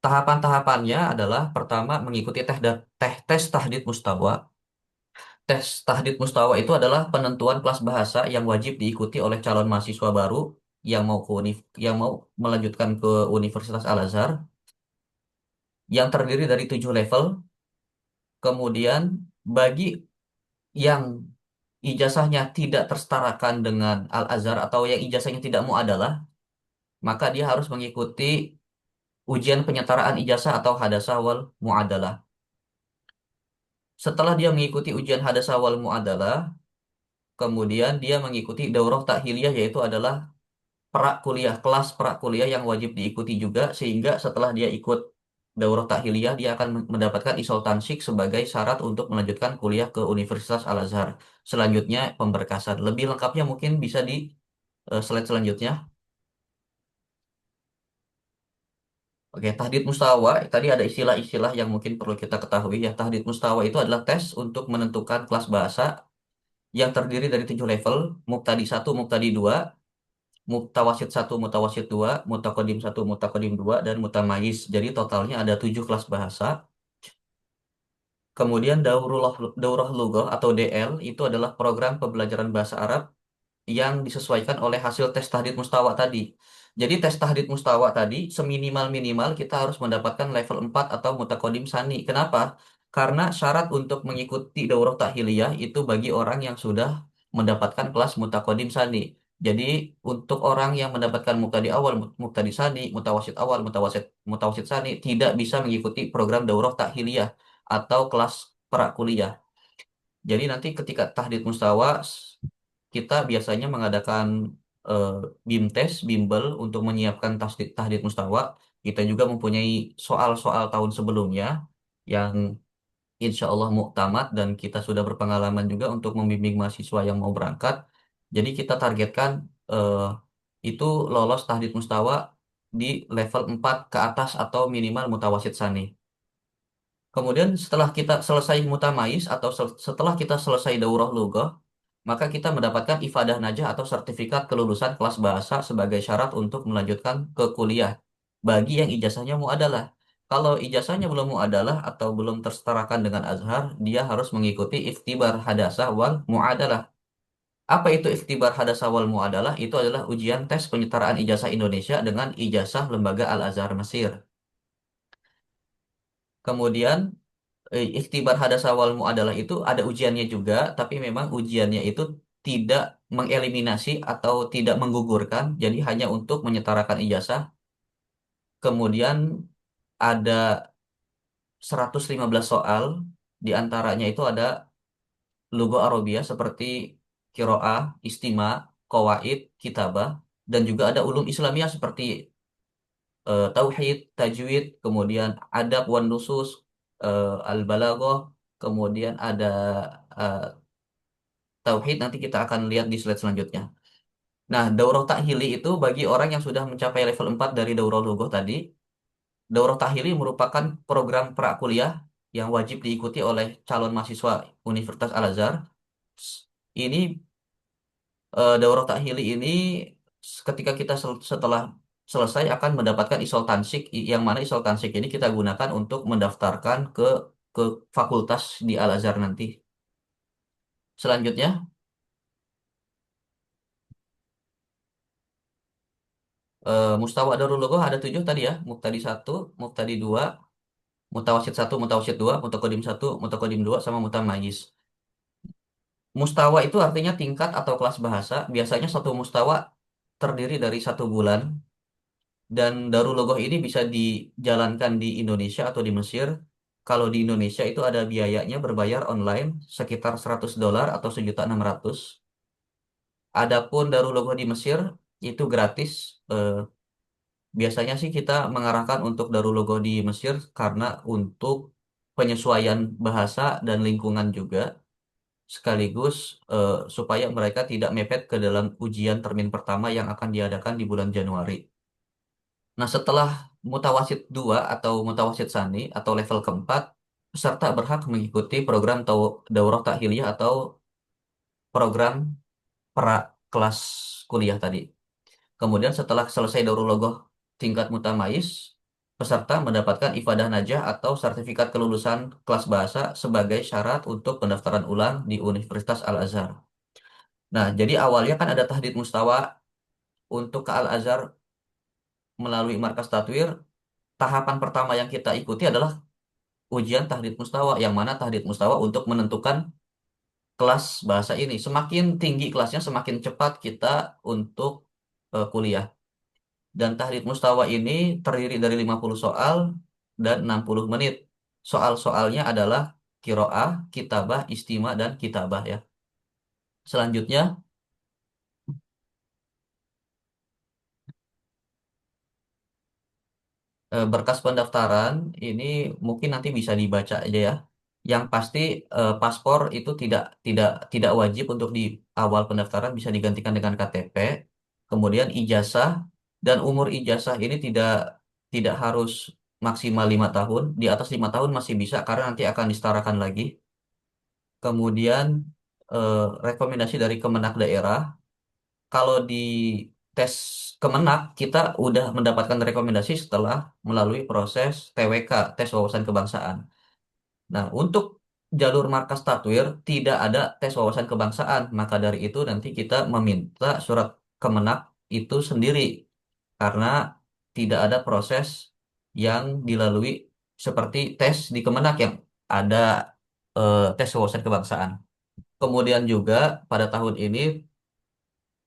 Speaker 4: Tahapan-tahapannya adalah pertama mengikuti tes tahdid mustawa. Tes tahdid mustawa itu adalah penentuan kelas bahasa yang wajib diikuti oleh calon mahasiswa baru yang mau melanjutkan ke Universitas Al-Azhar, yang terdiri dari 7 level. Kemudian bagi yang ijazahnya tidak tersetarakan dengan Al-Azhar atau yang ijazahnya tidak muadalah, maka dia harus mengikuti ujian penyetaraan ijazah atau hadasah wal muadalah. Setelah dia mengikuti ujian hadasah wal muadalah, kemudian dia mengikuti daurah takhiliyah, yaitu adalah kelas pra kuliah yang wajib diikuti juga, sehingga setelah dia ikut daurah takhiliyah dia akan mendapatkan isol tansik sebagai syarat untuk melanjutkan kuliah ke Universitas Al-Azhar. Selanjutnya pemberkasan. Lebih lengkapnya mungkin bisa di slide selanjutnya. Oke, tahdid mustawa, tadi ada istilah-istilah yang mungkin perlu kita ketahui ya. Tahdid mustawa itu adalah tes untuk menentukan kelas bahasa yang terdiri dari 7 level, muktadi 1, muktadi 2, mutawasid 1, mutawasid 2, mutakodim 1, mutakodim 2, dan mutamayis. Jadi totalnya ada 7 kelas bahasa. Kemudian daurah lughah atau DL itu adalah program pembelajaran bahasa Arab yang disesuaikan oleh hasil tes tahdid mustawa tadi. Jadi tes tahdid mustawa tadi seminimal-minimal kita harus mendapatkan level 4 atau mutakodim sani. Kenapa? Karena syarat untuk mengikuti daurah tahliliyah itu bagi orang yang sudah mendapatkan kelas mutakodim sani. Jadi untuk orang yang mendapatkan muktadi awal, muktadi sani, mutawasid awal, mutawasid sani tidak bisa mengikuti program daurah tahliliyah atau kelas prakuliah. Jadi nanti ketika tahdid mustawa kita biasanya mengadakan eh, BIMTES, bimbel untuk menyiapkan tahdid mustawa. Kita juga mempunyai soal-soal tahun sebelumnya yang insya Allah muktamad, dan kita sudah berpengalaman juga untuk membimbing mahasiswa yang mau berangkat. Jadi kita targetkan eh, itu lolos tahdid mustawa di level 4 ke atas atau minimal mutawasid sani. Kemudian setelah kita selesai mutamais atau setelah kita selesai daurah lughah, maka kita mendapatkan ifadah najah atau sertifikat kelulusan kelas bahasa sebagai syarat untuk melanjutkan ke kuliah bagi yang ijazahnya muadalah. Kalau ijazahnya belum muadalah atau belum tersetarakan dengan Azhar, dia harus mengikuti ikhtibar hadasah wal muadalah. Apa itu ikhtibar hadasah wal muadalah? Itu adalah ujian tes penyetaraan ijazah Indonesia dengan ijazah Lembaga Al-Azhar Mesir. Kemudian ikhtibar hadas awal muadalah itu ada ujiannya juga, tapi memang ujiannya itu tidak mengeliminasi atau tidak menggugurkan, jadi hanya untuk menyetarakan ijazah. Kemudian ada 115 soal, di antaranya itu ada lugu Arabia seperti qiraah, istima, qawaid, kitabah, dan juga ada ulum Islamiyah seperti tauhid, tajwid, kemudian adab wan nusus, al-balaghah, kemudian ada eh, tauhid, nanti kita akan lihat di slide selanjutnya. Nah, daurah takhili itu bagi orang yang sudah mencapai level 4 dari daurah lughah tadi. Daurah takhili merupakan program prakuliah yang wajib diikuti oleh calon mahasiswa Universitas Al-Azhar. Ini daurah takhili ini ketika kita setelah selesai akan mendapatkan isol tansik, yang mana isol tansik ini kita gunakan untuk mendaftarkan ke fakultas di Al-Azhar nanti. Selanjutnya, Mustawa Darul Lugah ada 7 tadi ya. Mubtadi 1, Mubtadi 2, Mutawasid 1, Mutawasid 2, Mutakodim 1, Mutakodim 2, sama Mutamayyiz. Mustawa itu artinya tingkat atau kelas bahasa. Biasanya satu mustawa terdiri dari 1 bulan. Dan Darul Lugah ini bisa dijalankan di Indonesia atau di Mesir. Kalau di Indonesia itu ada biayanya berbayar online sekitar $100 atau 1.600.000. Adapun Darul Lugah di Mesir itu gratis. Eh, Biasanya sih kita mengarahkan untuk Darul Lugah di Mesir karena untuk penyesuaian bahasa dan lingkungan juga, sekaligus supaya mereka tidak mepet ke dalam ujian termin pertama yang akan diadakan di bulan Januari. Nah, setelah Mutawasid 2 atau Mutawasid Sani atau level keempat, peserta berhak mengikuti program Daurah Takhiliyah atau program pra kelas kuliah tadi. Kemudian setelah selesai Daurul Lugah tingkat Mutamaiz, peserta mendapatkan ifadah najah atau sertifikat kelulusan kelas bahasa sebagai syarat untuk pendaftaran ulang di Universitas Al-Azhar. Nah, jadi awalnya kan ada tahdid mustawa untuk ke Al-Azhar melalui markas tatwir. Tahapan pertama yang kita ikuti adalah ujian tahdid mustawa, yang mana tahdid mustawa untuk menentukan kelas bahasa ini. Semakin tinggi kelasnya, semakin cepat kita untuk kuliah. Dan tahdid mustawa ini terdiri dari 50 soal dan 60 menit. Soal-soalnya adalah kiroah, kitabah, istima, dan kitabah ya. Selanjutnya, berkas pendaftaran ini mungkin nanti bisa dibaca aja ya. Yang pasti paspor itu tidak wajib untuk di awal pendaftaran, bisa digantikan dengan KTP. Kemudian ijazah, dan umur ijazah ini tidak harus maksimal 5 tahun. Di atas 5 tahun masih bisa karena nanti akan disetarakan lagi. Kemudian rekomendasi dari Kemenak daerah. Kalau di tes Kemenak, kita udah mendapatkan rekomendasi setelah melalui proses TWK, tes wawasan kebangsaan. Nah, untuk jalur markas Tatwir tidak ada tes wawasan kebangsaan. Maka dari itu nanti kita meminta surat Kemenak itu sendiri karena tidak ada proses yang dilalui seperti tes di Kemenak yang ada tes wawasan kebangsaan. Kemudian juga pada tahun ini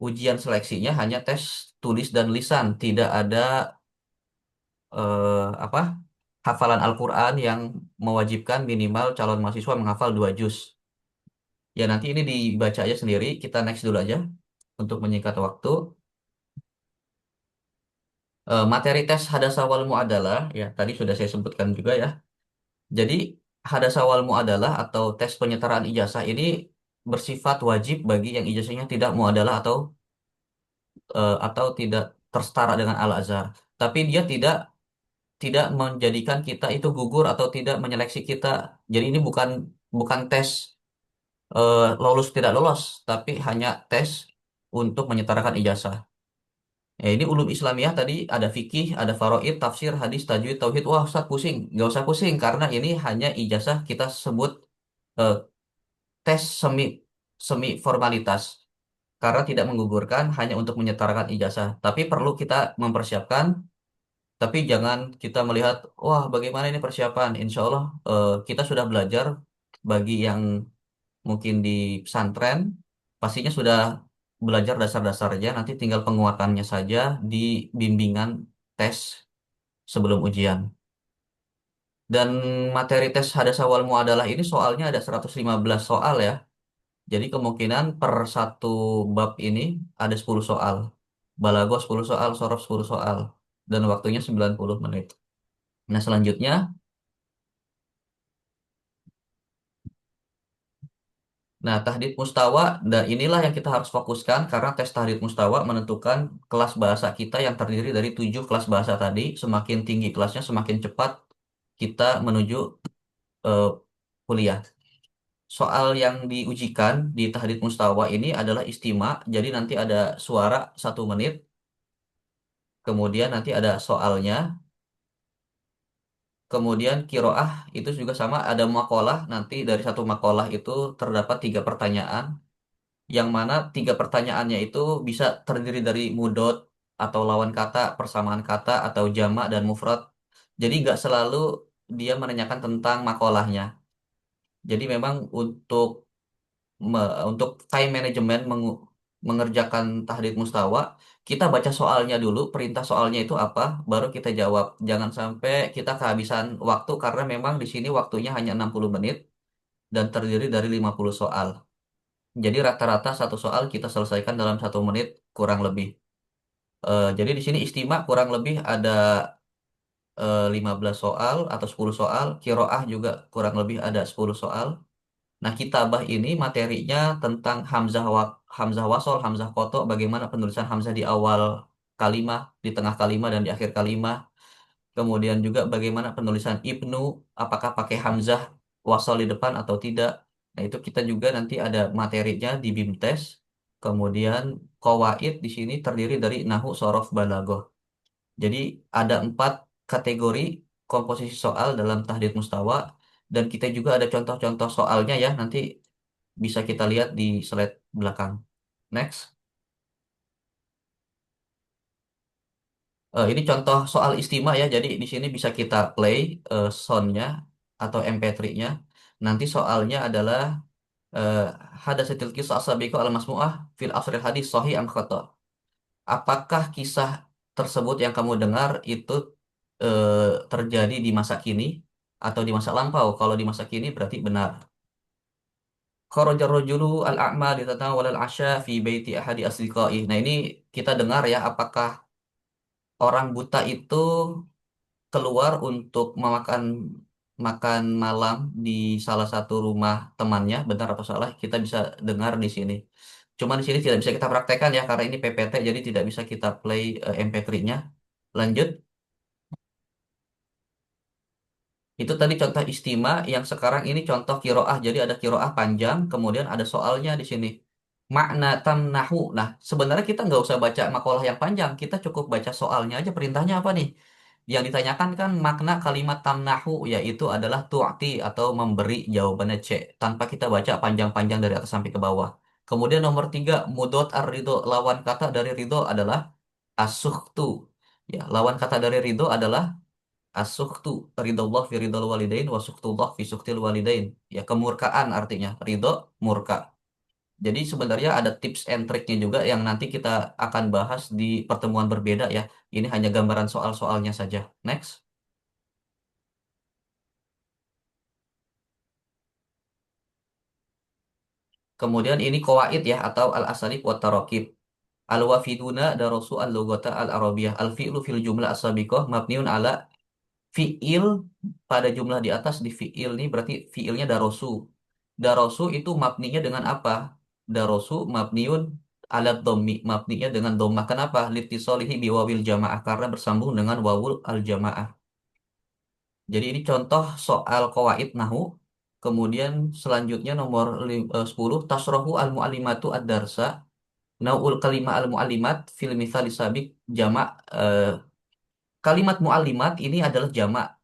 Speaker 4: ujian seleksinya hanya tes tulis dan lisan, tidak ada apa hafalan Al-Quran yang mewajibkan minimal calon mahasiswa menghafal 2 juz. Ya nanti ini dibaca aja sendiri, kita next dulu aja untuk menyingkat waktu. Materi tes Hadasa wal Mu'adalah, ya tadi sudah saya sebutkan juga ya. Jadi Hadasa wal Mu'adalah atau tes penyetaraan ijazah ini bersifat wajib bagi yang ijazahnya tidak muadalah atau tidak tersetara dengan Al-Azhar. Tapi dia tidak tidak menjadikan kita itu gugur atau tidak menyeleksi kita. Jadi ini bukan bukan tes lolos tidak lolos, tapi hanya tes untuk menyetarakan ijazah. Ya, ini ulum Islamiyah tadi ada fikih, ada faraid, tafsir, hadis, tajwid, tauhid. Wah, Ustaz pusing. Nggak usah pusing karena ini hanya ijazah kita sebut eh, tes semi semi formalitas karena tidak menggugurkan, hanya untuk menyetarakan ijazah. Tapi perlu kita mempersiapkan. Tapi jangan kita melihat, wah bagaimana ini persiapan. Insya Allah kita sudah belajar. Bagi yang mungkin di pesantren, pastinya sudah belajar dasar-dasarnya. Nanti tinggal penguatannya saja di bimbingan tes sebelum ujian. Dan materi tes Hadasa wal Muadalah ini soalnya ada 115 soal ya. Jadi kemungkinan per satu bab ini ada 10 soal. Balaghah 10 soal, Shoroh 10 soal. Dan waktunya 90 menit. Nah, selanjutnya, nah tahdid mustawa, dan inilah yang kita harus fokuskan karena tes tahdid mustawa menentukan kelas bahasa kita yang terdiri dari 7 kelas bahasa tadi. Semakin tinggi kelasnya, semakin cepat kita menuju eh, kuliah. Soal yang diujikan di tahdid mustawa ini adalah istima, jadi nanti ada suara 1 menit, kemudian nanti ada soalnya, kemudian kiroah itu juga sama, ada makalah, nanti dari satu makalah itu terdapat 3 pertanyaan, yang mana 3 pertanyaannya itu bisa terdiri dari mudot, atau lawan kata, persamaan kata, atau jamak dan mufrad. Jadi nggak selalu dia menanyakan tentang makolahnya. Jadi memang untuk time management mengerjakan tahdid mustawa, kita baca soalnya dulu, perintah soalnya itu apa, baru kita jawab. Jangan sampai kita kehabisan waktu karena memang di sini waktunya hanya 60 menit dan terdiri dari 50 soal. Jadi rata-rata satu soal kita selesaikan dalam 1 menit kurang lebih. Jadi di sini istimewa kurang lebih ada 15 soal atau 10 soal. Kiroah juga kurang lebih ada 10 soal. Nah, kitabah ini materinya tentang hamzah wasol, hamzah koto, bagaimana penulisan hamzah di awal kalimat, di tengah kalimat, dan di akhir kalimat. Kemudian juga bagaimana penulisan ibnu, apakah pakai hamzah wasol di depan atau tidak. Nah, itu kita juga nanti ada materinya di BIMTES. Kemudian qawaid di sini terdiri dari nahu, sorof, balagoh. Jadi ada 4 kategori komposisi soal dalam tahdid mustawa, dan kita juga ada contoh-contoh soalnya ya, nanti bisa kita lihat di slide belakang. Next. Ini contoh soal istimewa ya, jadi di sini bisa kita play soundnya atau MP3-nya. Nanti soalnya adalah uh, hadasatil kisah as-sabiqah al-masmu'ah fil asril hadis sahih am khata. Apakah kisah tersebut yang kamu dengar itu terjadi di masa kini atau di masa lampau? Kalau di masa kini berarti benar. Kharajar rajulu al-a'ma litatawal al-asya fi baiti ahadi asdiqai. Nah, ini kita dengar ya, apakah orang buta itu keluar untuk memakan makan malam di salah satu rumah temannya? Benar atau salah? Kita bisa dengar di sini. Cuma di sini tidak bisa kita praktekkan ya karena ini PPT, jadi tidak bisa kita play MP3-nya. Lanjut. Itu tadi contoh istima, yang sekarang ini contoh kiroah. Jadi ada kiroah panjang, kemudian ada soalnya di sini. Makna tamnahu. Nah, sebenarnya kita nggak usah baca makalah yang panjang. Kita cukup baca soalnya aja. Perintahnya apa nih? Yang ditanyakan kan makna kalimat tamnahu, yaitu adalah tu'ti atau memberi, jawabannya C. Tanpa kita baca panjang-panjang dari atas sampai ke bawah. Kemudian nomor 3, mudot ar-ridho. Lawan kata dari ridho adalah asuhtu. Ya, lawan kata dari ridho adalah as-sukhtu, ridallah fi ridal walidain wa sukhtullah fi sukhtil walidain. Ya, kemurkaan artinya ridho, murka. Jadi sebenarnya ada tips and triknya juga yang nanti kita akan bahas di pertemuan berbeda ya. Ini hanya gambaran soal-soalnya saja. Next. Kemudian ini qawaid ya, atau al-asalib wa tarakib. Al-wafiduna darasu al-lughata al-arabiyah. Al-fi'lu fil jumlah as-sabiqah mabniun ala fi'il. Pada jumlah di atas, di fi'il ini berarti fi'ilnya darosu. Darosu itu mabninya dengan apa? Darosu mabniun ala dhammi, mabninya dengan dhammah. Kenapa? Litisolihi biwawil jamaah, karena bersambung dengan wawul al jamaah. Jadi ini contoh soal qawaid nahu. Kemudian selanjutnya nomor 10, tasrohu al muallimatu ad-darsa. Naul kalimah al muallimat fil mithali sabik jama'. Kalimat muallimat ini adalah jamak.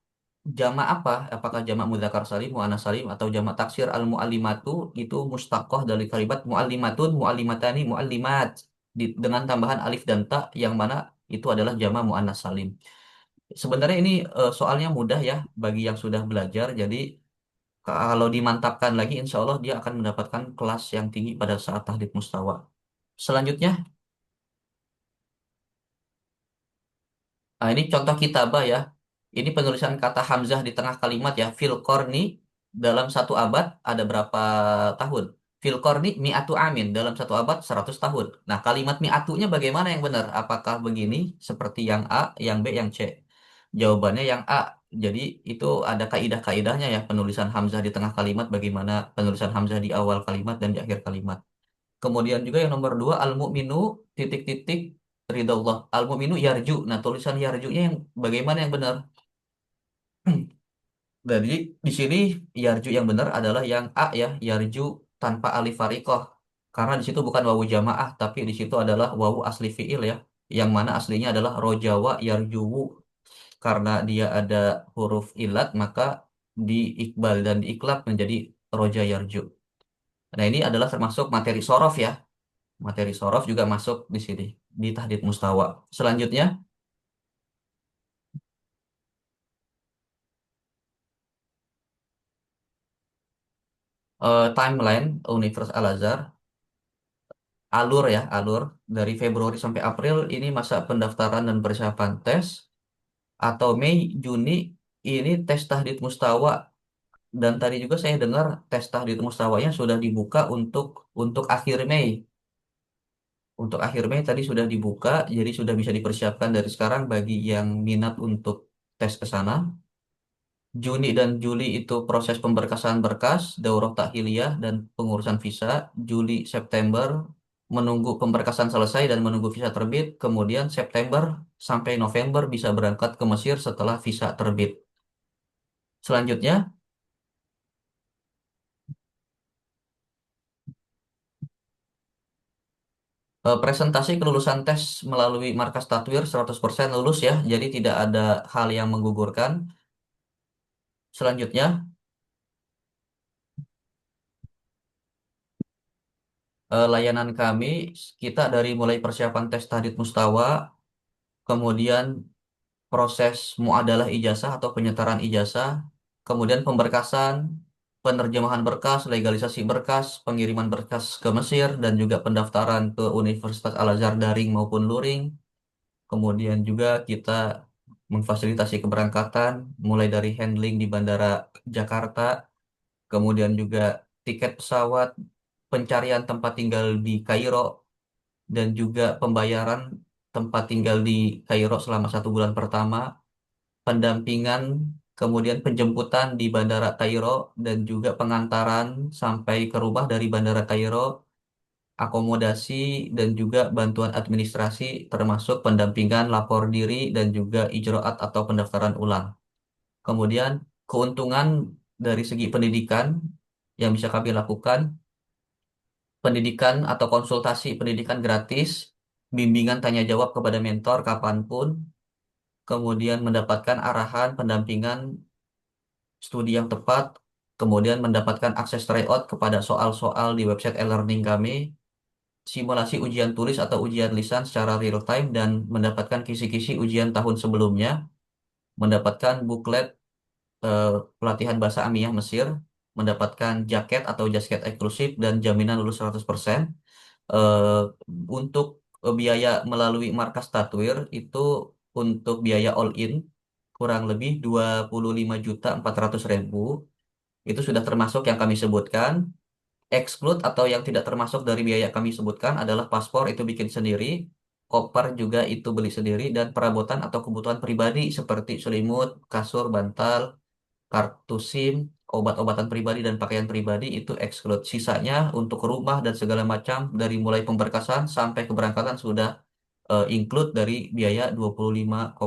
Speaker 4: Jamak apa? Apakah jamak mudzakkar salim, muannas salim, atau jamak taksir? Al muallimatu itu mustaqoh dari kalimat muallimatun, muallimatani, muallimat, dengan tambahan alif dan ta, yang mana itu adalah jamak muannas salim. Sebenarnya ini soalnya mudah ya bagi yang sudah belajar. Jadi kalau dimantapkan lagi, insya Allah dia akan mendapatkan kelas yang tinggi pada saat tahdid mustawa. Selanjutnya, nah, ini contoh kitabah ya. Ini penulisan kata hamzah di tengah kalimat ya. Fil qarni, dalam 1 abad ada berapa tahun? Fil qarni mi'atu amin, dalam 1 abad 100 tahun. Nah, kalimat mi'atunya bagaimana yang benar? Apakah begini seperti yang A, yang B, yang C? Jawabannya yang A. Jadi itu ada kaidah-kaidahnya ya, penulisan hamzah di tengah kalimat, bagaimana penulisan hamzah di awal kalimat dan di akhir kalimat. Kemudian juga yang nomor 2, al-mu'minu titik-titik ridallah. Al-mu'minu yarju. Nah, tulisan yarjunya yang bagaimana yang benar? Jadi di sini yarju yang benar adalah yang A ya, yarju tanpa alif farikoh. Karena di situ bukan wawu jamaah, tapi di situ adalah wawu asli fiil ya, yang mana aslinya adalah rojawa yarjuwu. Karena dia ada huruf ilat, maka diikbal dan diiklab menjadi roja yarju. Nah, ini adalah termasuk materi sorof ya. Materi sorof juga masuk di sini, di tahdid mustawa. Selanjutnya, timeline Universitas Al-Azhar, alur dari Februari sampai April ini masa pendaftaran dan persiapan tes, atau Mei Juni ini tes tahdid mustawa, dan tadi juga saya dengar tes tahdid mustawanya sudah dibuka untuk akhir Mei. Untuk akhir Mei tadi sudah dibuka, jadi sudah bisa dipersiapkan dari sekarang bagi yang minat untuk tes ke sana. Juni dan Juli itu proses pemberkasan berkas, daurah takhiliyah dan pengurusan visa. Juli, September menunggu pemberkasan selesai dan menunggu visa terbit. Kemudian September sampai November bisa berangkat ke Mesir setelah visa terbit. Selanjutnya, presentasi kelulusan tes melalui markas Tatwir 100% lulus ya, jadi tidak ada hal yang menggugurkan. Selanjutnya, layanan kami, kita dari mulai persiapan tes tahdid mustawa, kemudian proses muadalah ijazah atau penyetaran ijazah, kemudian pemberkasan, penerjemahan berkas, legalisasi berkas, pengiriman berkas ke Mesir, dan juga pendaftaran ke Universitas Al-Azhar daring maupun luring. Kemudian juga kita memfasilitasi keberangkatan, mulai dari handling di Bandara Jakarta, kemudian juga tiket pesawat, pencarian tempat tinggal di Kairo, dan juga pembayaran tempat tinggal di Kairo selama 1 bulan pertama, pendampingan, kemudian penjemputan di Bandara Kairo, dan juga pengantaran sampai ke rumah dari Bandara Kairo, akomodasi, dan juga bantuan administrasi, termasuk pendampingan lapor diri dan juga ijroat atau pendaftaran ulang. Kemudian keuntungan dari segi pendidikan yang bisa kami lakukan, pendidikan atau konsultasi pendidikan gratis, bimbingan tanya jawab kepada mentor kapanpun, kemudian mendapatkan arahan pendampingan studi yang tepat, kemudian mendapatkan akses tryout kepada soal-soal di website e-learning kami, simulasi ujian tulis atau ujian lisan secara real time dan mendapatkan kisi-kisi ujian tahun sebelumnya, mendapatkan buklet eh, pelatihan bahasa Amiyah Mesir, mendapatkan jaket atau jasket eksklusif dan jaminan lulus 100%. Eh, untuk biaya melalui markas Tatwir itu untuk biaya all in kurang lebih 25.400.000. Itu sudah termasuk yang kami sebutkan. Exclude atau yang tidak termasuk dari biaya kami sebutkan adalah paspor itu bikin sendiri, koper juga itu beli sendiri, dan perabotan atau kebutuhan pribadi seperti selimut, kasur, bantal, kartu SIM, obat-obatan pribadi dan pakaian pribadi itu exclude. Sisanya untuk rumah dan segala macam dari mulai pemberkasan sampai keberangkatan sudah include dari biaya 25,4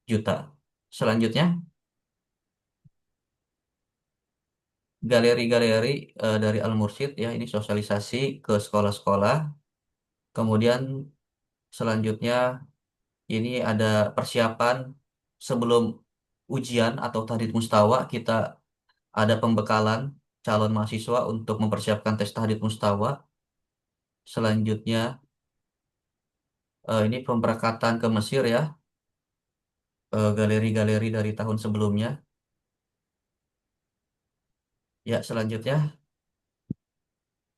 Speaker 4: juta. Selanjutnya, galeri-galeri dari Al Mursyid ya, ini sosialisasi ke sekolah-sekolah. Kemudian selanjutnya ini ada persiapan sebelum ujian atau tahdid mustawa, kita ada pembekalan calon mahasiswa untuk mempersiapkan tes tahdid mustawa. Selanjutnya ini pemberangkatan ke Mesir ya, galeri-galeri dari tahun sebelumnya. Ya, selanjutnya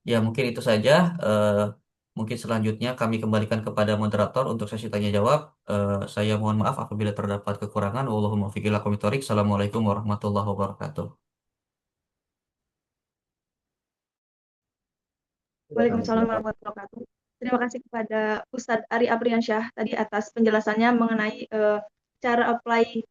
Speaker 4: ya mungkin itu saja. Eh, Mungkin selanjutnya kami kembalikan kepada moderator untuk sesi tanya jawab. Saya mohon maaf apabila terdapat kekurangan. Wallahumma muwaffiq ila aqwamit thoriq. Assalamualaikum warahmatullahi wabarakatuh.
Speaker 1: Waalaikumsalam warahmatullahi wabarakatuh. Terima kasih kepada Ustadz Ari Apriansyah tadi atas penjelasannya mengenai cara apply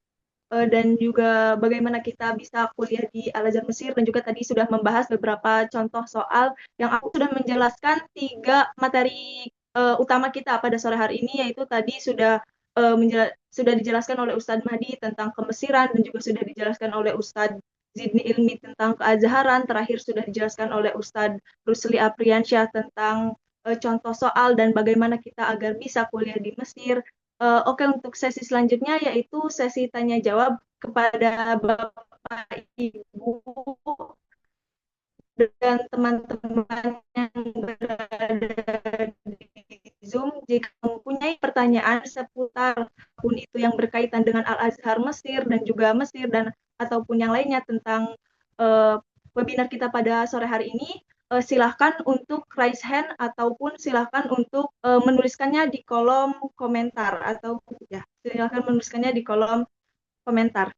Speaker 1: dan juga bagaimana kita bisa kuliah di Al-Azhar Mesir, dan juga tadi sudah membahas beberapa contoh soal yang aku sudah menjelaskan 3 materi utama kita pada sore hari ini, yaitu tadi sudah dijelaskan oleh Ustadz Mahdi tentang kemesiran, dan juga sudah dijelaskan oleh Ustadz Zidni Ilmi tentang keazharan, terakhir sudah dijelaskan oleh Ustadz Rusli Apriansyah tentang contoh soal dan bagaimana kita agar bisa kuliah di Mesir. Oke, untuk sesi selanjutnya yaitu sesi tanya jawab kepada Bapak Ibu dan teman-teman yang berada di Zoom, jika mempunyai pertanyaan seputar apapun itu yang berkaitan dengan Al-Azhar Mesir dan juga Mesir dan ataupun yang lainnya tentang webinar kita pada sore hari ini, silahkan untuk raise hand ataupun silahkan untuk menuliskannya di kolom komentar atau ya silahkan menuliskannya di kolom komentar.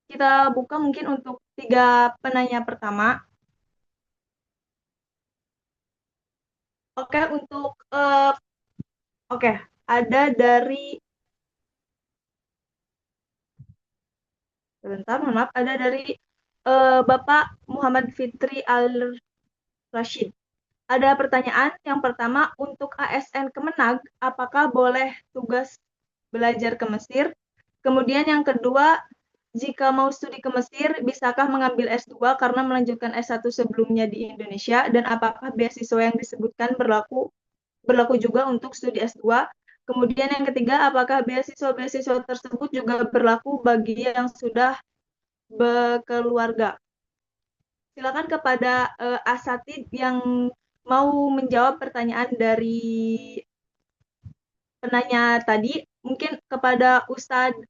Speaker 1: Kita buka mungkin untuk 3 penanya pertama. Oke, untuk oke, ada dari sebentar, mohon maaf, ada dari Bapak Muhammad Fitri Al-Rashid. Ada pertanyaan yang pertama, untuk ASN Kemenag, apakah boleh tugas belajar ke Mesir? Kemudian yang kedua, jika mau studi ke Mesir, bisakah mengambil S2 karena melanjutkan S1 sebelumnya di Indonesia? Dan apakah beasiswa yang disebutkan berlaku juga untuk studi S2? Kemudian yang ketiga, apakah beasiswa-beasiswa tersebut juga berlaku bagi yang sudah berkeluarga? Silakan kepada asatid yang mau menjawab pertanyaan dari penanya tadi, mungkin kepada Ustadz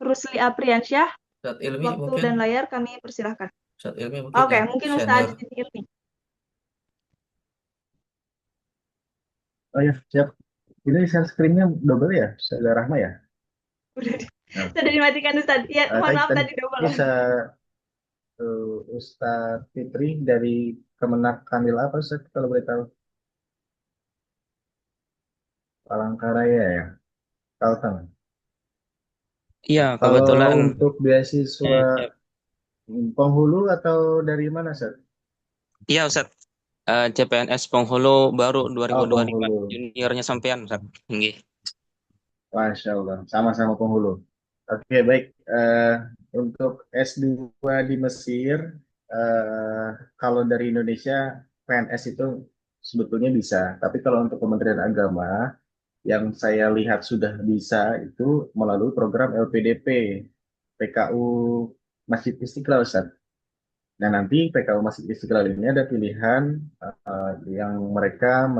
Speaker 1: Rusli Apriansyah,
Speaker 4: Ustadz Ilmi
Speaker 1: waktu
Speaker 4: mungkin,
Speaker 1: dan layar kami persilahkan.
Speaker 4: Ustadz Ilmi mungkin
Speaker 1: Oke,
Speaker 4: yang
Speaker 1: mungkin
Speaker 4: senior.
Speaker 1: Ustadz Ilmi.
Speaker 2: Oh ya, siap. Ini share screen-nya double ya, Ustazah Rahma ya? Nah,
Speaker 1: Sudah dimatikan Ustadz. Ya, mohon maaf tadi
Speaker 2: tadi
Speaker 1: double.
Speaker 2: bisa Ustadz Fitri dari Kemenak Kamil apa Ustaz kalau boleh tahu? Palangkaraya ya, Kalteng.
Speaker 6: Iya,
Speaker 2: Kalau
Speaker 6: kebetulan.
Speaker 2: untuk beasiswa
Speaker 6: Ya.
Speaker 2: penghulu atau dari mana Ustaz?
Speaker 6: Iya, Ustaz. CPNS Penghulu baru
Speaker 2: Oh
Speaker 6: 2025.
Speaker 2: penghulu,
Speaker 6: Juniornya sampean, Ustaz. Nggih.
Speaker 2: Masya Allah, sama-sama penghulu. Oke baik, untuk S2 di Mesir, eh, kalau dari Indonesia PNS itu sebetulnya bisa, tapi kalau untuk Kementerian Agama yang saya lihat sudah bisa itu melalui program LPDP, PKU Masjid Istiqlal Ustaz. Nah nanti PKU Masjid Istiqlal ini ada pilihan yang mereka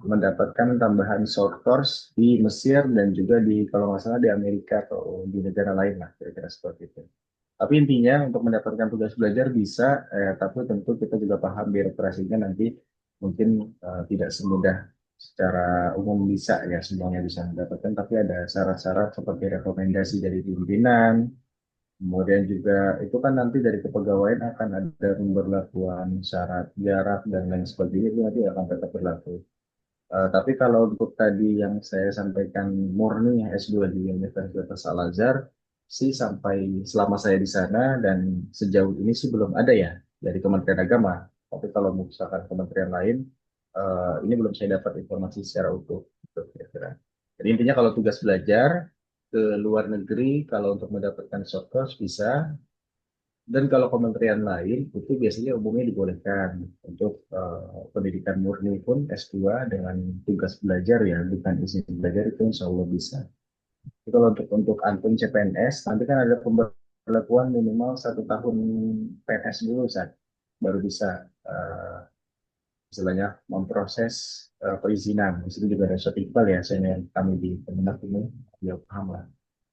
Speaker 2: mendapatkan tambahan short course di Mesir dan juga di kalau nggak salah di Amerika atau di negara lain lah kira-kira seperti itu. Tapi intinya untuk mendapatkan tugas belajar bisa, tapi tentu kita juga paham birokrasinya nanti mungkin tidak semudah secara umum bisa ya semuanya bisa mendapatkan, tapi ada syarat-syarat seperti rekomendasi dari pimpinan, kemudian juga itu kan nanti dari kepegawaian akan ada pemberlakuan syarat jarak dan lain sebagainya itu nanti akan tetap berlaku. Tapi kalau untuk tadi yang saya sampaikan murni S2 di Universitas Al-Azhar sih sampai selama saya di sana dan sejauh ini sih belum ada ya dari Kementerian Agama. Tapi kalau misalkan kementerian lain, ini belum saya dapat informasi secara utuh. Gitu, kira-kira. Jadi intinya kalau tugas belajar ke luar negeri, kalau untuk mendapatkan short course bisa, dan kalau kementerian lain itu biasanya umumnya dibolehkan untuk pendidikan murni pun S2 dengan tugas belajar ya, bukan izin belajar itu insya Allah bisa. Jadi kalau untuk antum CPNS, nanti kan ada pemberlakuan minimal 1 tahun PNS dulu saat baru bisa istilahnya memproses perizinan. Di situ juga ada surat iqbal ya, saya kami di Kemenak ini dia paham lah.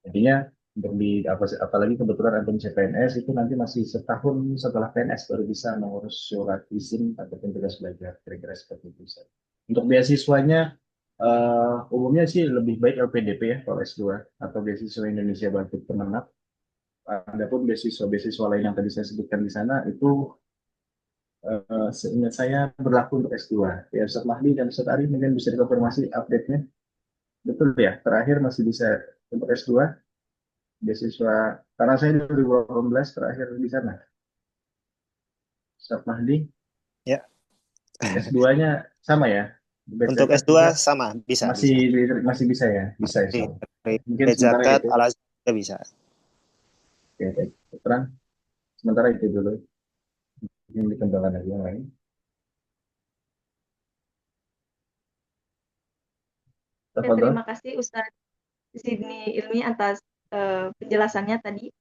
Speaker 2: Intinya untuk di apalagi kebetulan antum CPNS itu nanti masih setahun setelah PNS baru bisa mengurus surat izin ataupun tugas belajar kira-kira seperti itu. Untuk beasiswanya umumnya sih lebih baik LPDP ya kalau S2 atau beasiswa Indonesia Bangkit Kemenak. Adapun beasiswa lain yang tadi saya sebutkan di sana itu seingat saya berlaku untuk S2. Ya Ustaz Mahdi dan Ustaz Ari mungkin bisa dikonfirmasi update-nya. Betul ya, terakhir masih bisa untuk S2 beasiswa karena saya 2018 terakhir di sana. Ustaz Mahdi,
Speaker 3: Ya,
Speaker 2: S2-nya sama ya?
Speaker 3: untuk
Speaker 2: BPK
Speaker 3: S2
Speaker 2: juga
Speaker 3: sama, bisa,
Speaker 2: masih
Speaker 3: bisa.
Speaker 2: masih bisa ya? Bisa insya Allah. Mungkin
Speaker 3: Dari
Speaker 2: sementara
Speaker 3: zakat,
Speaker 2: itu.
Speaker 3: Al-Azhar juga bisa.
Speaker 2: Oke, baik. Terang. Sementara itu dulu. Yang dikembangkan lagi yang lain.
Speaker 1: Ya,
Speaker 2: Tafadhol.
Speaker 1: terima kasih Ustadz Zidni Ilmi atas penjelasannya tadi.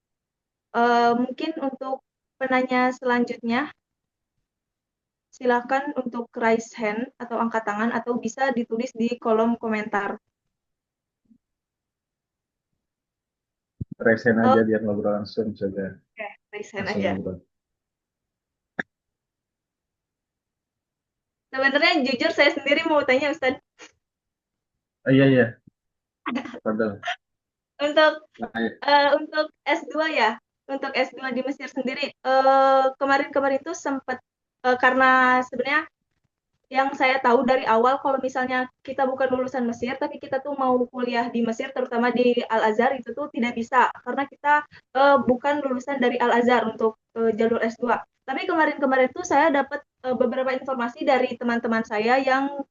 Speaker 1: Mungkin untuk penanya selanjutnya, silakan untuk raise hand atau angkat tangan atau bisa ditulis di kolom komentar.
Speaker 2: Resen
Speaker 1: Oh,
Speaker 2: aja biar ngobrol langsung saja.
Speaker 1: oke, raise hand
Speaker 2: Langsung
Speaker 1: aja.
Speaker 2: ngobrol.
Speaker 1: Sebenarnya jujur saya sendiri mau tanya Ustaz,
Speaker 2: Oh, iya, iya. Padahal.
Speaker 1: untuk
Speaker 2: Nah,
Speaker 1: untuk S2 ya, untuk S2 di Mesir sendiri, kemarin-kemarin tuh sempat, karena sebenarnya yang saya tahu dari awal kalau misalnya kita bukan lulusan Mesir, tapi kita tuh mau kuliah di Mesir, terutama di Al-Azhar, itu tuh tidak bisa, karena kita bukan lulusan dari Al-Azhar untuk jalur S2. Tapi kemarin-kemarin tuh saya dapat beberapa informasi dari teman-teman saya yang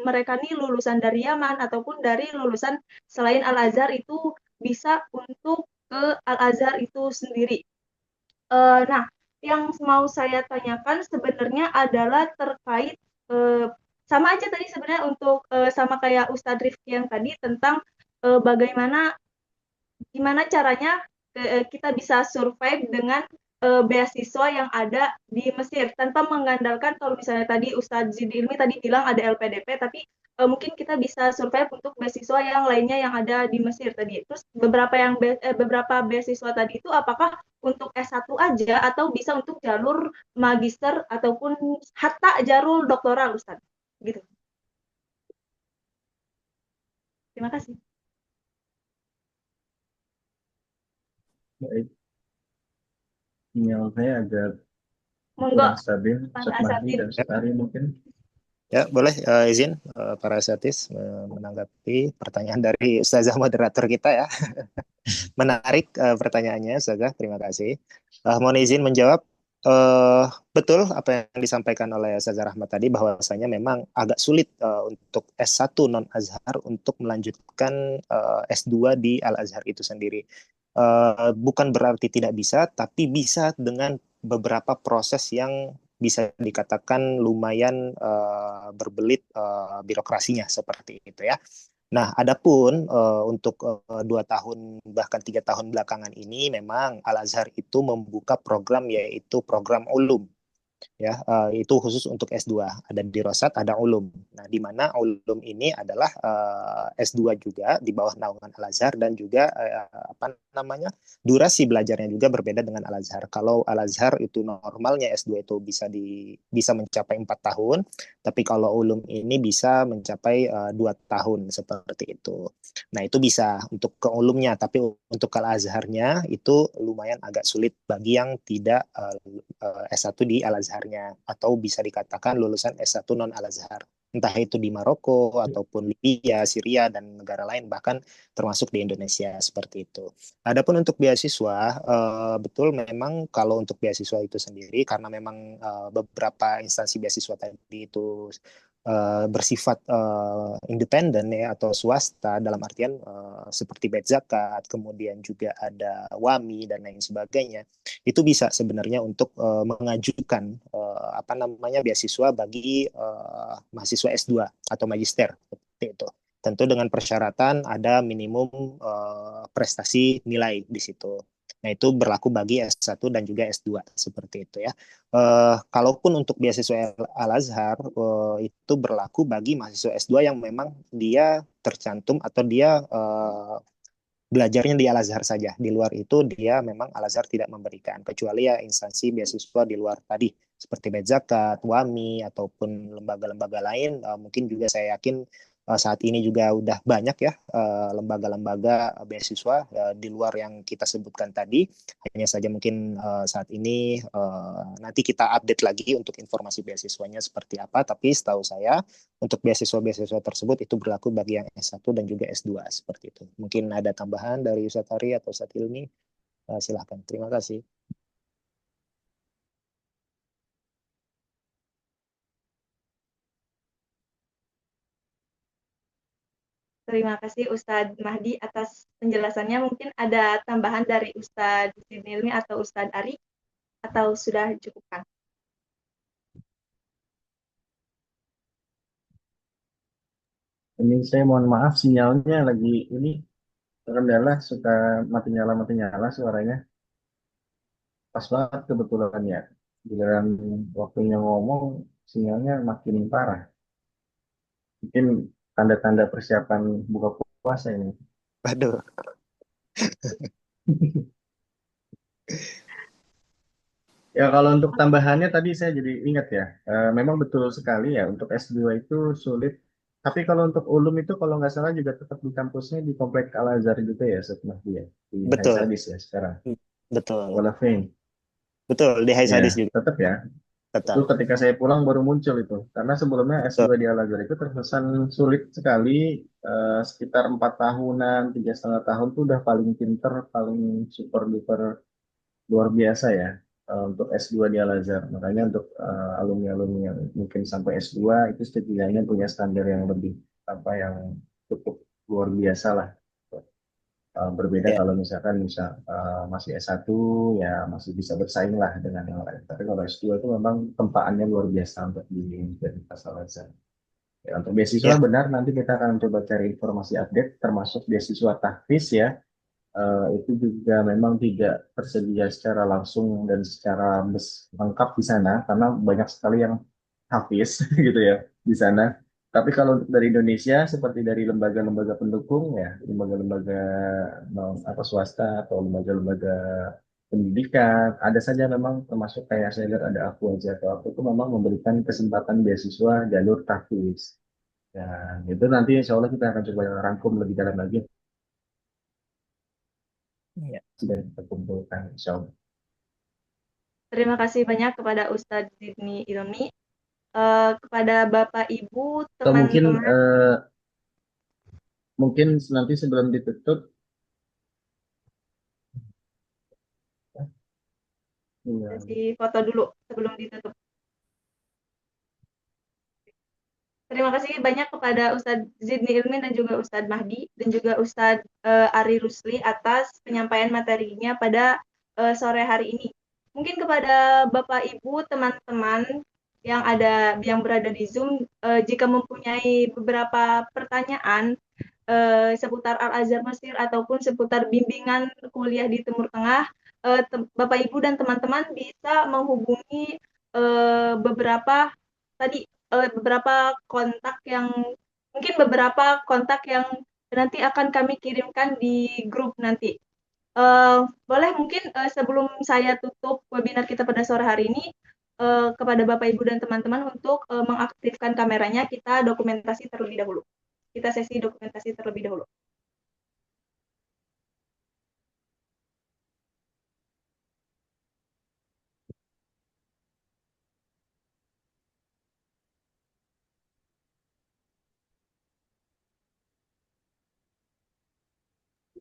Speaker 1: mereka nih lulusan dari Yaman ataupun dari lulusan selain Al-Azhar itu bisa untuk ke Al-Azhar itu sendiri. Nah, yang mau saya tanyakan sebenarnya adalah terkait eh, sama aja tadi sebenarnya untuk sama kayak Ustadz Rifki yang tadi tentang bagaimana gimana caranya kita bisa survive dengan beasiswa yang ada di Mesir tanpa mengandalkan kalau misalnya tadi Ustadz Zidi Ilmi tadi bilang ada LPDP, tapi mungkin kita bisa survive untuk beasiswa yang lainnya yang ada di Mesir tadi. Terus beberapa beasiswa tadi itu apakah untuk S1 aja atau bisa untuk jalur magister ataupun hatta jalur doktoral Ustadz gitu. Terima kasih.
Speaker 2: baik. Sinyal saya agak
Speaker 1: Monggo
Speaker 2: kurang stabil.
Speaker 1: Mas
Speaker 2: Ustadz Mahdi
Speaker 1: Asatid.
Speaker 2: dan Ustadz Ari mungkin.
Speaker 3: Ya, boleh izin para asatis menanggapi pertanyaan dari Ustazah moderator kita ya. Menarik pertanyaannya, Ustazah. Terima kasih. Mohon izin menjawab. Eh, Betul apa yang disampaikan oleh Ustazah Rahmat tadi bahwasanya memang agak sulit untuk S1 non Azhar untuk melanjutkan S2 di Al Azhar itu sendiri. Bukan berarti tidak bisa, tapi bisa dengan beberapa proses yang bisa dikatakan lumayan berbelit birokrasinya seperti itu ya. Nah, adapun untuk 2 tahun bahkan 3 tahun belakangan ini memang Al Azhar itu membuka program yaitu program ulum ya itu khusus untuk S2 ada di Rosat ada Ulum. Nah, di mana Ulum ini adalah S2 juga di bawah naungan Al Azhar dan juga apa namanya durasi belajarnya juga berbeda dengan Al Azhar. Kalau Al Azhar itu normalnya S2 itu bisa mencapai 4 tahun, tapi kalau Ulum ini bisa mencapai 2 tahun seperti itu. Nah, itu bisa untuk ke Ulumnya, tapi untuk Al Azharnya itu lumayan agak sulit bagi yang tidak S1 di Al Azharnya atau bisa dikatakan lulusan S1 non Al Azhar. Entah itu di Maroko ataupun Libya, Syria dan negara lain bahkan termasuk di Indonesia seperti itu. Adapun untuk beasiswa betul memang kalau untuk beasiswa itu sendiri karena memang beberapa instansi beasiswa tadi itu bersifat independen ya atau swasta dalam artian seperti Bet Zakat, kemudian juga ada WAMI dan lain sebagainya itu bisa sebenarnya untuk mengajukan apa namanya beasiswa bagi mahasiswa S2 atau magister seperti itu. Tentu dengan persyaratan ada minimum prestasi nilai di situ. Nah, itu berlaku bagi S1 dan juga S2 seperti itu ya. Kalaupun untuk beasiswa Al-Azhar itu berlaku bagi mahasiswa S2 yang memang dia tercantum atau dia belajarnya di Al-Azhar saja. Di luar itu dia memang Al-Azhar tidak memberikan, kecuali ya instansi beasiswa di luar tadi, seperti Medzakat, WAMI, ataupun lembaga-lembaga lain. Mungkin juga saya yakin saat ini juga udah banyak ya lembaga-lembaga beasiswa di luar yang kita sebutkan tadi. Hanya saja mungkin saat ini nanti kita update lagi untuk informasi beasiswanya seperti apa, tapi setahu saya untuk beasiswa-beasiswa tersebut itu berlaku bagi yang S1 dan juga S2 seperti itu. Mungkin ada tambahan dari Ustadz Ari atau Ustadz Ilmi, silahkan. Terima kasih.
Speaker 1: Terima kasih Ustadz Mahdi atas penjelasannya. Mungkin ada tambahan dari Ustadz Ilmi atau Ustadz Ari, atau sudah cukup kan?
Speaker 2: Ini saya mohon maaf sinyalnya lagi ini terkendala suka mati nyala suaranya. pas banget kebetulan ya. Giliran waktunya ngomong, sinyalnya makin parah. Mungkin tanda-tanda persiapan buka puasa ini.
Speaker 3: Waduh.
Speaker 2: Ya kalau untuk tambahannya tadi saya jadi ingat ya, memang betul sekali ya untuk S2 itu sulit. Tapi kalau untuk ulum itu kalau nggak salah juga tetap di kampusnya di Komplek Al-Azhar juga ya setelah dia di Hai
Speaker 3: Betul,
Speaker 2: Sadis ya sekarang.
Speaker 3: betul.
Speaker 2: Walaupun
Speaker 3: Betul, di Hai
Speaker 2: ya
Speaker 3: Sadis juga.
Speaker 2: tetap ya. Itu
Speaker 3: Tetap.
Speaker 2: ketika saya pulang baru muncul itu. Karena sebelumnya
Speaker 3: Betul.
Speaker 2: S2 di Al-Azhar itu terkesan sulit sekali, sekitar 4 tahunan, 3,5 tahun tuh udah paling pinter, paling super duper luar biasa ya, untuk S2 di Al-Azhar. Makanya untuk alumni-alumni yang mungkin sampai S2 itu setidaknya punya standar yang lebih apa yang cukup luar biasa lah. Berbeda
Speaker 3: Ya,
Speaker 2: kalau misalkan masih S1 ya masih bisa bersaing lah dengan yang lain. Tapi kalau S2 itu memang tempaannya luar biasa untuk di Universitas Al-Azhar. Ya, untuk beasiswa
Speaker 3: ya,
Speaker 2: benar nanti kita akan coba cari informasi update termasuk beasiswa tahfiz ya. Itu juga memang tidak tersedia secara langsung dan secara lengkap di sana karena banyak sekali yang hafiz gitu ya di sana. Tapi kalau untuk dari Indonesia seperti dari lembaga-lembaga pendukung ya, lembaga-lembaga apa swasta atau lembaga-lembaga pendidikan, ada saja memang termasuk kayak saya lihat ada aku aja atau apa itu memang memberikan kesempatan beasiswa jalur tahfiz. Dan itu nanti insya Allah kita akan coba rangkum lebih dalam lagi
Speaker 3: ya.
Speaker 2: dan kita kumpulkan insya Allah.
Speaker 1: Terima kasih banyak kepada Ustadz Zidni Ilmi, kepada Bapak Ibu,
Speaker 2: Atau mungkin
Speaker 1: teman-teman.
Speaker 2: mungkin nanti sebelum ditutup, ya,
Speaker 1: Kasih foto dulu sebelum ditutup. Terima kasih banyak kepada Ustadz Zidni Ilmi dan juga Ustadz Mahdi dan juga Ustadz Ari Rusli atas penyampaian materinya pada sore hari ini. Mungkin kepada Bapak Ibu, teman-teman yang berada di Zoom, jika mempunyai beberapa pertanyaan seputar Al-Azhar Mesir ataupun seputar bimbingan kuliah di Timur Tengah, Bapak Ibu dan teman-teman bisa menghubungi beberapa tadi beberapa kontak yang nanti akan kami kirimkan di grup nanti. Boleh mungkin sebelum saya tutup webinar kita pada sore hari ini, kepada Bapak Ibu dan teman-teman untuk mengaktifkan kameranya, kita dokumentasi terlebih dahulu. Kita sesi dokumentasi terlebih dahulu.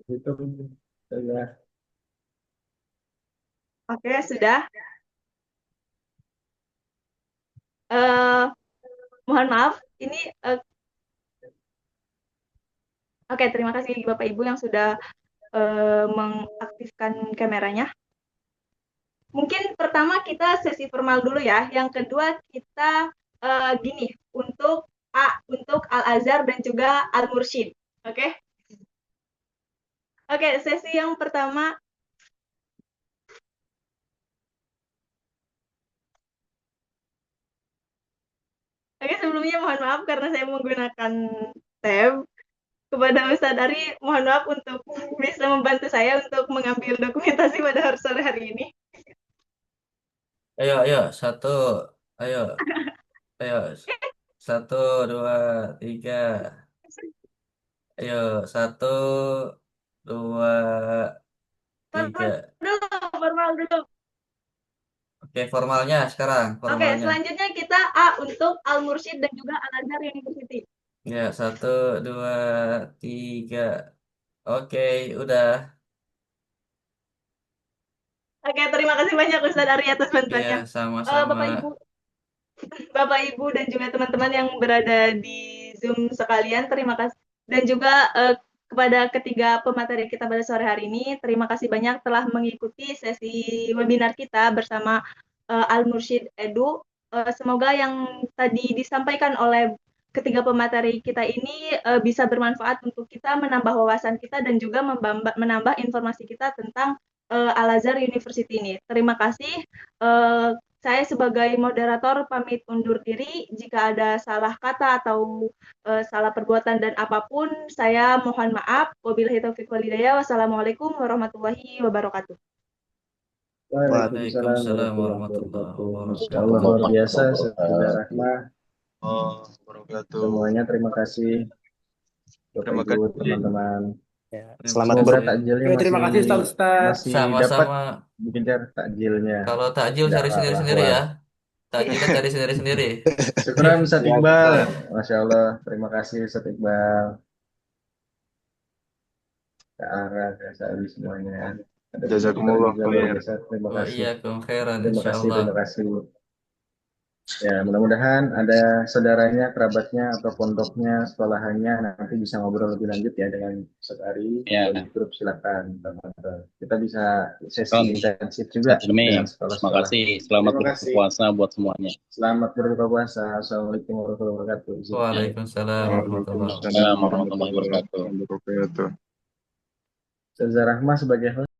Speaker 2: itu ya.
Speaker 1: Oke, sudah. Uh, Mohon maaf, ini oke, terima kasih Bapak Ibu yang sudah mengaktifkan kameranya. Mungkin pertama kita sesi formal dulu ya. Yang kedua kita gini, untuk Al-Azhar dan juga Al-Mursyid. Oke? Oke, sesi yang pertama. Oke, sebelumnya mohon maaf karena saya menggunakan tab. Kepada Ustadz Ari, mohon maaf untuk bisa membantu saya untuk mengambil dokumentasi pada sore hari ini.
Speaker 4: Ayo, ayo, satu, ayo, ayo, satu, dua, tiga, ayo, satu, dua,
Speaker 1: Formal
Speaker 4: tiga.
Speaker 1: dulu, formal dulu.
Speaker 4: Oke, formalnya sekarang,
Speaker 1: Oke,
Speaker 4: formalnya.
Speaker 1: selanjutnya kita A untuk Al-Mursyid dan juga Al-Azhar University.
Speaker 4: Ya, satu, dua, tiga. Oke, udah.
Speaker 1: Oke, terima kasih banyak Ustadz Ari atas
Speaker 4: Ya,
Speaker 1: bantuannya.
Speaker 4: sama-sama.
Speaker 1: Bapak Ibu dan juga teman-teman yang berada di Zoom sekalian, terima kasih. Dan juga kepada ketiga pemateri kita pada sore hari ini, terima kasih banyak telah mengikuti sesi webinar kita bersama Al-Mursyid Edu. Semoga yang tadi disampaikan oleh ketiga pemateri kita ini bisa bermanfaat untuk kita menambah wawasan kita dan juga menambah informasi kita tentang Al-Azhar University ini. Terima kasih. Saya sebagai moderator pamit undur diri. Jika ada salah kata atau salah perbuatan dan apapun, saya mohon maaf. Wabillahi taufiq wal hidayah. Wassalamualaikum warahmatullahi wabarakatuh.
Speaker 2: Waalaikumsalam
Speaker 4: Waalaikumsalam
Speaker 2: warahmatullahi
Speaker 4: warahmatullahi
Speaker 2: wabarakatuh. Masya Allah, luar biasa, Saudara Rahmah.
Speaker 7: Wabarakatuh.
Speaker 2: Semuanya terima kasih. Bapak
Speaker 7: Terima
Speaker 2: Ibu,
Speaker 7: kasih.
Speaker 2: teman-teman.
Speaker 3: Ya,
Speaker 4: Terima
Speaker 3: selamat
Speaker 2: Semoga
Speaker 4: kasih.
Speaker 2: takjilnya
Speaker 8: Oke, terima kasih Ustaz.
Speaker 2: masih dapat
Speaker 4: Sama-sama.
Speaker 2: dikejar takjilnya.
Speaker 4: Kalau takjil
Speaker 2: Ya
Speaker 4: cari
Speaker 2: Allah,
Speaker 4: sendiri-sendiri ya.
Speaker 2: wah.
Speaker 4: Takjilnya cari sendiri-sendiri.
Speaker 2: Syukuran Ustaz
Speaker 8: Ya,
Speaker 2: Iqbal.
Speaker 8: betul.
Speaker 2: Masya Allah, terima kasih Ustaz Iqbal. Kak Ara, Kak Sa'adi semuanya. Ada
Speaker 7: Jazakumullah
Speaker 2: juga luar
Speaker 7: khair.
Speaker 2: biasa. Terima
Speaker 4: Wa
Speaker 2: kasih.
Speaker 4: iyyakum khairan
Speaker 2: Terima kasih,
Speaker 4: insyaallah.
Speaker 2: terima kasih. Ya, mudah-mudahan ada saudaranya, kerabatnya, atau pondoknya, sekolahannya nanti bisa ngobrol lebih lanjut ya dengan Ustaz Ari.
Speaker 9: Ya.
Speaker 2: Kalau di grup silakan. Kita bisa sesi
Speaker 9: Om,
Speaker 2: intensif juga
Speaker 9: Ustaz Hilmi,
Speaker 2: dengan
Speaker 9: terima
Speaker 2: sekolah-sekolah.
Speaker 9: kasih. Selamat
Speaker 2: Terima
Speaker 9: berbuka
Speaker 2: kasih.
Speaker 9: puasa buat semuanya.
Speaker 2: Selamat berbuka puasa. Assalamualaikum warahmatullahi wabarakatuh.
Speaker 4: Waalaikumsalam warahmatullahi wabarakatuh.
Speaker 9: Waalaikumsalam warahmatullahi wabarakatuh.
Speaker 7: wabarakatuh.
Speaker 2: Ustazah Rahmah sebagai host.